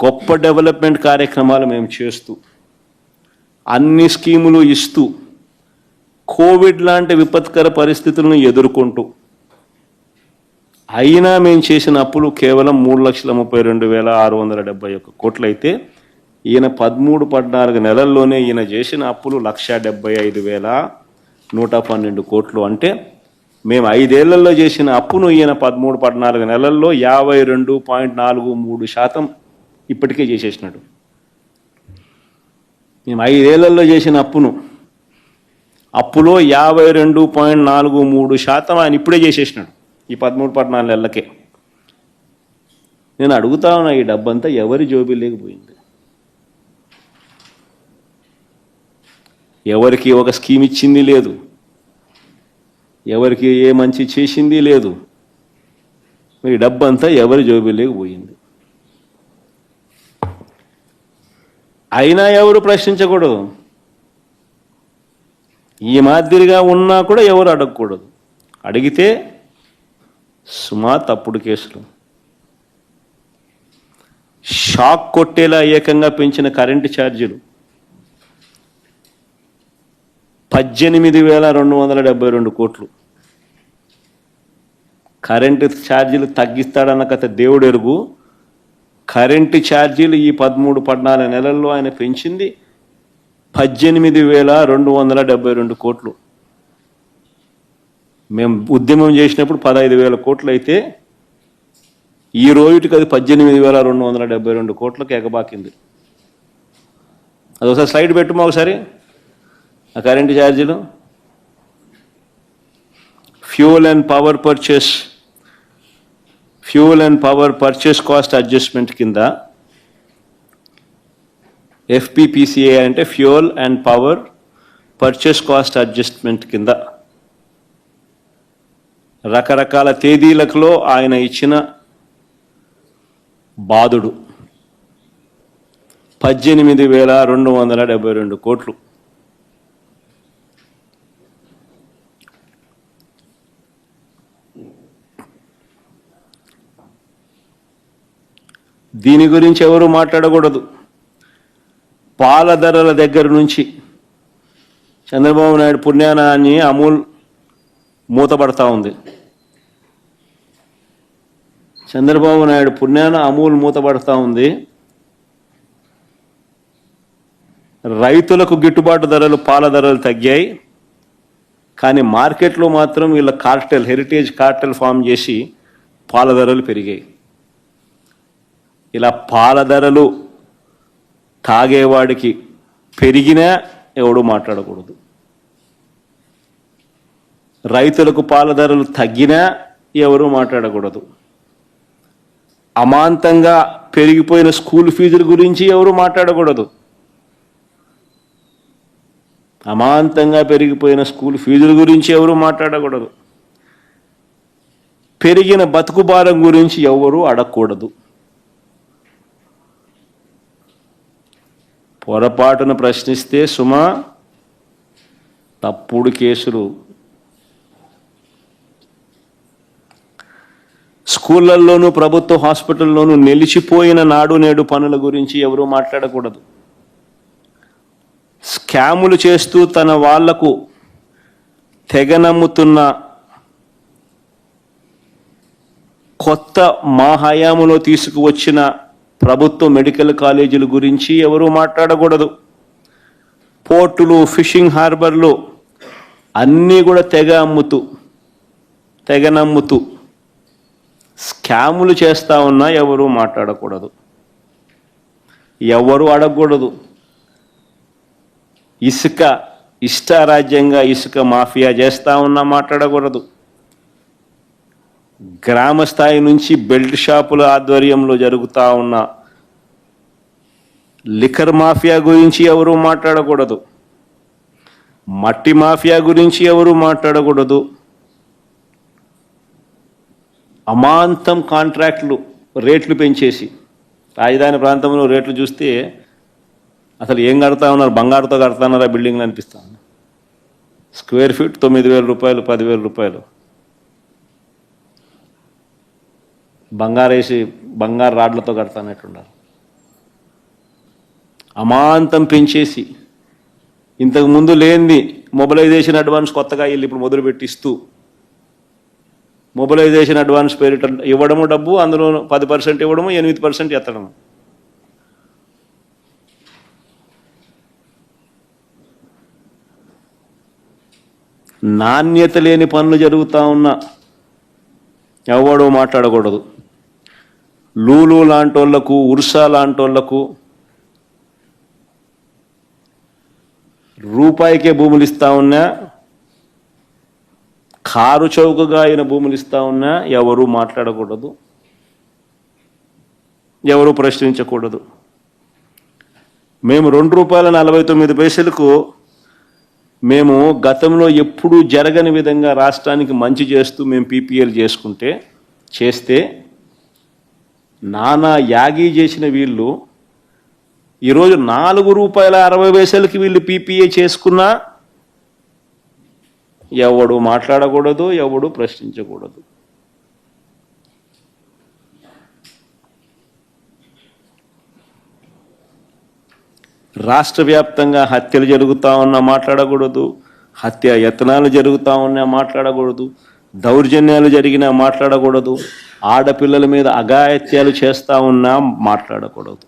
గొప్ప డెవలప్మెంట్ కార్యక్రమాలు మేము చేస్తూ అన్ని స్కీములు ఇస్తూ కోవిడ్ లాంటి విపత్కర పరిస్థితులను ఎదుర్కొంటూ అయినా మేము చేసిన అప్పులు కేవలం 3,32,671 కోట్లు అయితే ఈయన 13-14 నెలల్లోనే ఈయన చేసిన అప్పులు 1,75,112 కోట్లు. అంటే మేము 5 ఏళ్లలో చేసిన అప్పును ఈయన 13-14 నెలల్లో 52.43% ఇప్పటికే చేసేసినాడు. మేము 5 ఏళ్లలో చేసిన అప్పులో 52.43% ఆయన ఇప్పుడే చేసేసినాడు ఈ 13-14 నెలలకే. నేను అడుగుతా ఉన్నా, ఈ డబ్బంతా ఎవరి జోబీలోకి పోయింది? ఎవరికి ఒక స్కీమ్ ఇచ్చింది లేదు, ఎవరికి ఏ మంచి చేసింది లేదు. ఈ డబ్బంతా ఎవరి జోబీలోకి పోయింది? అయినా ఎవరు ప్రశ్నించకూడదు, ఈ మాదిరిగా ఉన్నా కూడా ఎవరు అడగకూడదు. అడిగితే సుమా తప్పుడు కేసులు, షాక్ కొట్టేలా ఏకంగా పెంచిన కరెంటు ఛార్జీలు 18,272 కోట్లు. కరెంటు ఛార్జీలు తగ్గిస్తాడన్న కథ దేవుడు ఎరుగు. కరెంటు ఛార్జీలు ఈ 13-14 నెలల్లో ఆయన పెంచింది 18,272 కోట్లు. మేము ఉద్యమం చేసినప్పుడు 15,000 కోట్లు అయితే ఈ రోజుకి అది 18,272 కోట్లకు ఎగబాకింది. అది ఒకసారి స్లైడ్ పెట్టుమా ఒకసారి. ఆ కరెంటు ఛార్జీలు fuel and power purchase cost adjustment కింద FPPCA అంటే fuel and power purchase cost adjustment కింద రకరకాల తేదీలలో ఆయన ఇచ్చిన బాదుడు 18,272 కోట్లు. దీని గురించి ఎవరు మాట్లాడకూడదు. పాల ధరల దగ్గర నుంచి చంద్రబాబు నాయుడు పుణ్యానాన్ని అమూల్ మూతపడతా ఉంది. చంద్రబాబు నాయుడు పుణ్యాన అమూల్ మూతపడతా ఉంది. రైతులకు గిట్టుబాటు ధరలు, పాల ధరలు తగ్గాయి. కానీ మార్కెట్లో మాత్రం వీళ్ళ హెరిటేజ్ కార్టెల్ ఫామ్ చేసి పాల ధరలు పెరిగాయి. ఇలా పాల ధరలు తాగేవాడికి పెరిగినా ఎవడు మాట్లాడకూడదు, రైతులకు పాల ధరలు తగ్గినా ఎవరు మాట్లాడకూడదు, అమాంతంగా పెరిగిపోయిన స్కూల్ ఫీజుల గురించి ఎవరు మాట్లాడకూడదు, అమాంతంగా పెరిగిపోయిన స్కూల్ ఫీజుల గురించి ఎవరు మాట్లాడకూడదు, పెరిగిన బతుకు భారం గురించి ఎవరు అడగకూడదు. పొరపాటున ప్రశ్నిస్తే సుమా తప్పుడు కేసులు. స్కూళ్ళల్లోనూ ప్రభుత్వ హాస్పిటల్లోనూ నిలిచిపోయిన నాడు నేడు పనుల గురించి ఎవరూ మాట్లాడకూడదు. స్కాములు చేస్తూ తన వాళ్లకు తెగ నమ్ముతున్న కొత్త మా హయాములో తీసుకువచ్చిన ప్రభుత్వ మెడికల్ కాలేజీల గురించి ఎవరూ మాట్లాడకూడదు. పోర్టులు, ఫిషింగ్ హార్బర్లు అన్నీ కూడా తెగ నమ్ముతూ స్కాములు చేస్తా ఉన్నా ఎవరూ మాట్లాడకూడదు, ఎవరు అడగకూడదు. ఇష్టారాజ్యంగా ఇసుక మాఫియా చేస్తా ఉన్నా మాట్లాడకూడదు. గ్రామ స్థాయి నుంచి బెల్ట్ షాపుల ఆధ్వర్యంలో జరుగుతూ ఉన్న లిక్కర్ మాఫియా గురించి ఎవరు మాట్లాడకూడదు, మట్టి మాఫియా గురించి ఎవరు మాట్లాడకూడదు. అమాంతం కాంట్రాక్టులు రేట్లు పెంచేసి, రాజధాని ప్రాంతంలో రేట్లు చూస్తే అసలు ఏం కడతా ఉన్నారు, బంగారుతో కడతా ఆ బిల్డింగ్లు అనిపిస్తా. స్క్వేర్ ఫీట్ 9,000 రూపాయలు, 10,000 రూపాయలు. బంగారేసి బంగారు రాడ్లతో కడతానట్టున్నారు. అమాంతం పెంచేసి, ఇంతకు ముందు లేనిది మొబిలైజేషన్ అడ్వాన్స్ కొత్తగా వీళ్ళు ఇప్పుడు మొదలు పెట్టిస్తూ, మొబిలైజేషన్ అడ్వాన్స్ పేరిట ఇవ్వడము డబ్బు, అందులో 10% ఇవ్వడము, 8% ఎత్తడము. నాణ్యత లేని పనులు జరుగుతూ ఉన్నా ఎవడో మాట్లాడకూడదు. లూలు లాంటోళ్లకు, ఉర్సా లాంటోళ్లకు రూపాయికే భూములు ఇస్తా ఉన్నా, కారు చౌకగా అయిన భూములు ఇస్తా ఉన్నా ఎవరు మాట్లాడకూడదు, ఎవరు ప్రశ్నించకూడదు. మేము ₹2.49 మేము గతంలో ఎప్పుడూ జరగని విధంగా రాష్ట్రానికి మంచి చేస్తూ మేము పీపీఎల్ చేస్తే నానా యాగీ చేసిన వీళ్ళు ఈరోజు ₹4.60 వీళ్ళు పీపీఏ చేసుకున్నా ఎవడు మాట్లాడకూడదు, ఎవడు ప్రశ్నించకూడదు. రాష్ట్ర వ్యాప్తంగా హత్యలు జరుగుతూ ఉన్నా మాట్లాడకూడదు, హత్య యత్నాలు జరుగుతూ ఉన్నా మాట్లాడకూడదు, దౌర్జన్యాలు జరిగినా మాట్లాడకూడదు, ఆడపిల్లల మీద అఘాయిత్యాలు చేస్తూ ఉన్నా మాట్లాడకూడదు.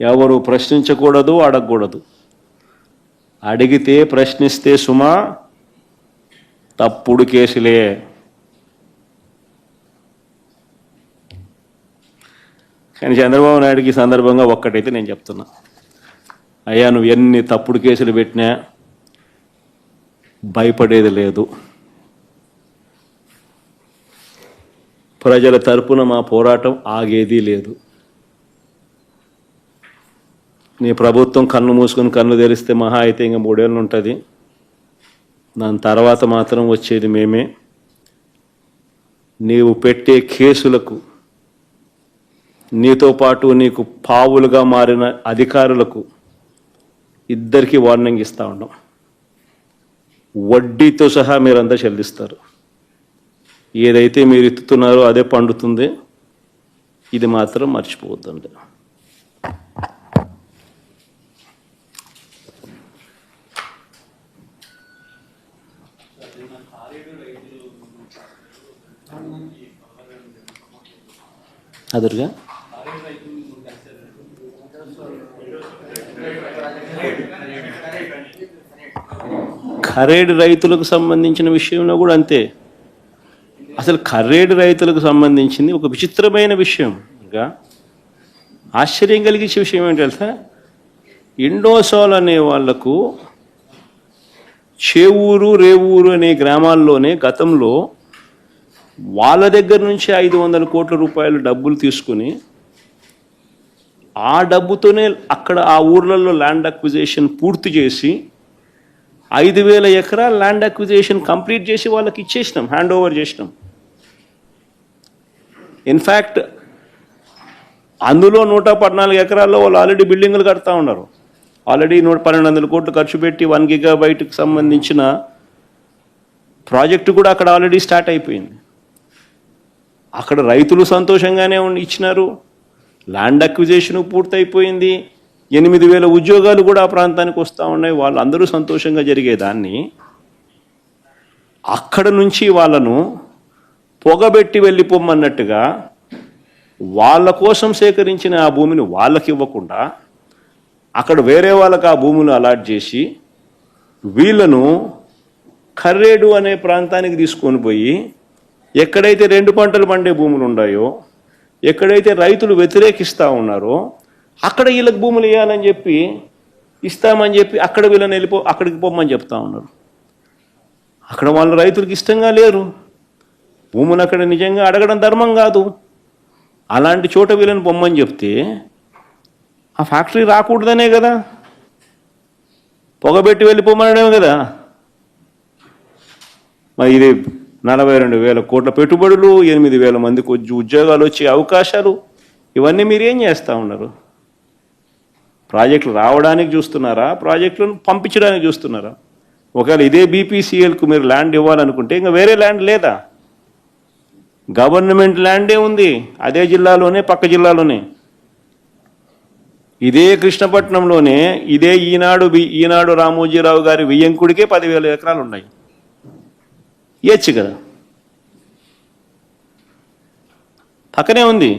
ఎవరు ప్రశ్నించకూడదు, అడగకూడదు. అడిగితే ప్రశ్నిస్తే సుమా తప్పుడు కేసులే. కానీ చంద్రబాబు నాయుడికి ఈ సందర్భంగా ఒక్కటైతే నేను చెప్తున్నా, అయ్యా నువ్వు ఎన్ని తప్పుడు కేసులు పెట్టినా భయపడేది లేదు. ప్రజల తరపున మా పోరాటం ఆగేది లేదు. నీ ప్రభుత్వం కన్ను మూసుకొని కన్ను తెరిస్తే మహా అయితే ఇంకా 3 ఏళ్ళు ఉంటుంది. దాని తర్వాత మాత్రం వచ్చేది మేమే. నీవు పెట్టే కేసులకు, నీతో పాటు నీకు పావులుగా మారిన అధికారులకు ఇద్దరికీ వార్నింగ్ ఇస్తూ ఉన్నాం. వడ్డీతో సహా మీరంతా చెల్లిస్తారు. ఏదైతే మీరు ఎత్తుతున్నారో అదే పండుతుంది. ఇది మాత్రం మర్చిపోవద్దండి. అదురుగా ఖరేడు రైతులకు సంబంధించిన విషయంలో కూడా అంతే. అసలు ఖరేడు రైతులకు సంబంధించింది ఒక విచిత్రమైన విషయం. ఇంకా ఆశ్చర్యం కలిగించే విషయం ఏంటి తెలుసా, ఇండోసాల్ అనే వాళ్లకు చేవూరు, రేవూరు అనే గ్రామాల్లోనే గతంలో వాళ్ళ దగ్గర నుంచి 500 కోట్ల రూపాయలు డబ్బులు తీసుకుని ఆ డబ్బుతోనే అక్కడ ఆ ఊర్లలో ల్యాండ్ అక్విజిషన్ పూర్తి చేసి 5,000 ఎకరాల ల్యాండ్ అక్విజిషన్ కంప్లీట్ చేసి వాళ్ళకి ఇచ్చేసినాం, హ్యాండ్ ఓవర్ చేసినాం. ఇన్ఫ్యాక్ట్ అందులో 114 ఎకరాల్లో వాళ్ళు ఆల్రెడీ బిల్డింగులు కడతా ఉన్నారు. ఆల్రెడీ 1,200 కోట్లు ఖర్చు పెట్టి 1 గిగాబైట్కి సంబంధించిన ప్రాజెక్టు కూడా అక్కడ ఆల్రెడీ స్టార్ట్ అయిపోయింది. అక్కడ రైతులు సంతోషంగానే ఇచ్చినారు, ల్యాండ్ అక్విజిషన్ పూర్తయిపోయింది, 8,000 ఉద్యోగాలు కూడా ఆ ప్రాంతానికి వస్తూ ఉన్నాయి. వాళ్ళు అందరూ సంతోషంగా జరిగేదాన్ని అక్కడ నుంచి వాళ్ళను పొగబెట్టి వెళ్ళిపోమన్నట్టుగా వాళ్ళ కోసం సేకరించిన ఆ భూమిని వాళ్ళకి ఇవ్వకుండా అక్కడ వేరే వాళ్ళకి ఆ భూములు అలాట్ చేసి వీళ్ళను ఖర్రేడు అనే ప్రాంతానికి తీసుకొని పోయి ఎక్కడైతే 2 పంటలు పండే భూములు ఉన్నాయో, ఎక్కడైతే రైతులు వ్యతిరేకిస్తూ ఉన్నారో అక్కడ వీళ్ళకి భూములు ఇవ్వాలని చెప్పి, ఇస్తామని చెప్పి అక్కడ వీళ్ళని అక్కడికి పోమని చెప్తా ఉన్నారు. అక్కడ వాళ్ళ రైతులకు ఇష్టంగా లేరు. భూములు అక్కడ నిజంగా అడగడం ధర్మం కాదు. అలాంటి చోట వీళ్ళని పొమ్మని చెప్తే ఆ ఫ్యాక్టరీ రాకూడదనే కదా, పొగబెట్టి వెళ్ళిపోమనడమే కదా. మరి ఇది 42,000 కోట్ల పెట్టుబడులు, 8,000 మందికి ఉద్యోగాలు వచ్చే అవకాశాలు, ఇవన్నీ మీరు ఏం చేస్తూ ఉన్నారు? ప్రాజెక్టులు రావడానికి చూస్తున్నారా, ప్రాజెక్టులను పంపించడానికి చూస్తున్నారా? ఒకవేళ ఇదే బీపీసీఎల్కు మీరు ల్యాండ్ ఇవ్వాలనుకుంటే ఇంకా వేరే ల్యాండ్ లేదా? గవర్నమెంట్ ల్యాండే ఉంది అదే జిల్లాలోనే, పక్క జిల్లాలోనే. ఇదే కృష్ణపట్నంలోనే ఇదే ఈనాడు రామోజీరావు గారి వియ్యంకుడికే 10,000 ఎకరాలు ఉన్నాయి. ఇయ్యచ్చు కదా, పక్కనే ఉంది.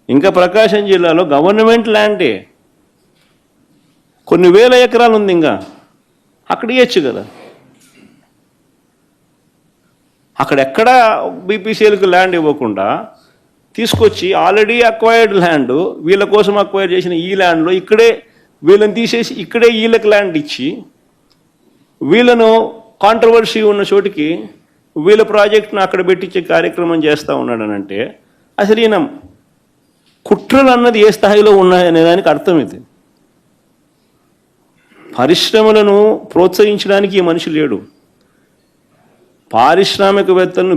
ఇంకా ప్రకాశం జిల్లాలో గవర్నమెంట్ ల్యాండే కొన్ని వేల ఎకరాలు ఉంది, ఇంకా అక్కడ ఇయ్యచ్చు కదా. అక్కడెక్కడ బీపీసీఎల్కి ల్యాండ్ ఇవ్వకుండా తీసుకొచ్చి ఆల్రెడీ అక్వైర్డ్ ల్యాండ్, వీళ్ళ కోసం అక్వైర్ చేసిన ఈ ల్యాండ్లో ఇక్కడే వీళ్ళని తీసేసి ఇక్కడే వీళ్ళకి ల్యాండ్ ఇచ్చి వీళ్ళను కాంట్రవర్సీ ఉన్న చోటికి వీళ్ళ ప్రాజెక్టును అక్కడ పెట్టించే కార్యక్రమం చేస్తూ ఉన్నాడనంటే అసలు ఈయన కుట్రలు అన్నది ఏ స్థాయిలో ఉన్నాయనే దానికి అర్థం ఇది. పరిశ్రమలను ప్రోత్సహించడానికి ఈ మనిషి లేడు. పారిశ్రామికవేత్తలను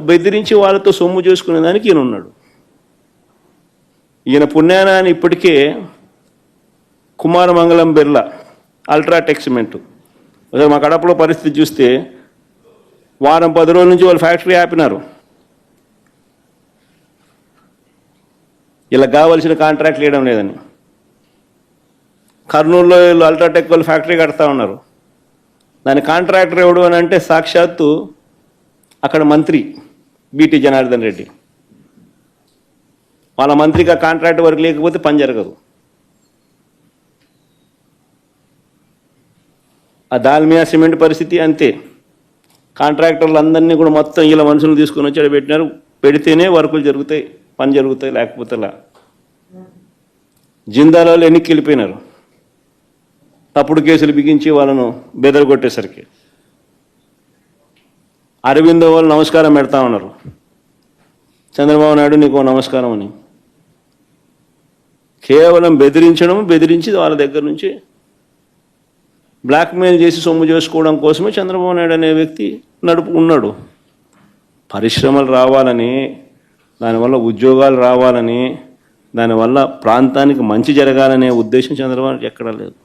బెదిరించి వాళ్ళతో సొమ్ము చేసుకునే దానికి ఈయన ఉన్నాడు. ఈయన పుణ్యానాన్ని ఇప్పటికే కుమారమంగళం బిర్లా, అల్ట్రాటెక్ సిమెంట్, ఒకసారి మా కడపలో పరిస్థితి చూస్తే వారం 10 రోజుల నుంచి వాళ్ళు ఫ్యాక్టరీ ఆపినారు. ఇలా కావలసిన కాంట్రాక్ట్లు ఇవ్వడం లేదని. కర్నూలులో వీళ్ళు అల్ట్రాటెక్ వాళ్ళు ఫ్యాక్టరీ కడతా ఉన్నారు. దాని కాంట్రాక్టర్ ఎవడు అని అంటే సాక్షాత్తు అక్కడ మంత్రి బీటీ జనార్దన్ రెడ్డి. వాళ్ళ మంత్రికి ఆ కాంట్రాక్ట్ వర్క్ లేకపోతే పని జరగదు. ఆ దాల్మియా సిమెంట్ పరిస్థితి అంతే. కాంట్రాక్టర్లు అందరినీ కూడా మొత్తం ఇలా మనుషులు తీసుకొని వచ్చి పెట్టినారు. పెడితేనే వర్కులు జరుగుతాయి, పని జరుగుతాయి, లేకపోతే లా. జిందాలలో ఎన్నికి వెళ్ళిపోయినారు తప్పుడు కేసులు బిగించి వాళ్ళను బెదరగొట్టేసరికి. అరవిందో వాళ్ళు నమస్కారం పెడతా ఉన్నారు, చంద్రబాబు నాయుడు నీకు నమస్కారం అని. కేవలం బెదిరించి వాళ్ళ దగ్గర నుంచి బ్లాక్మెయిల్ చేసి సొమ్ము చేసుకోవడం కోసమే చంద్రబాబు నాయుడు అనే వ్యక్తి ఉన్నాడు. పరిశ్రమలు రావాలని, దానివల్ల ఉద్యోగాలు రావాలని, దానివల్ల ప్రాంతానికి మంచి జరగాలనే ఉద్దేశం చంద్రబాబు ఎక్కడా లేదు.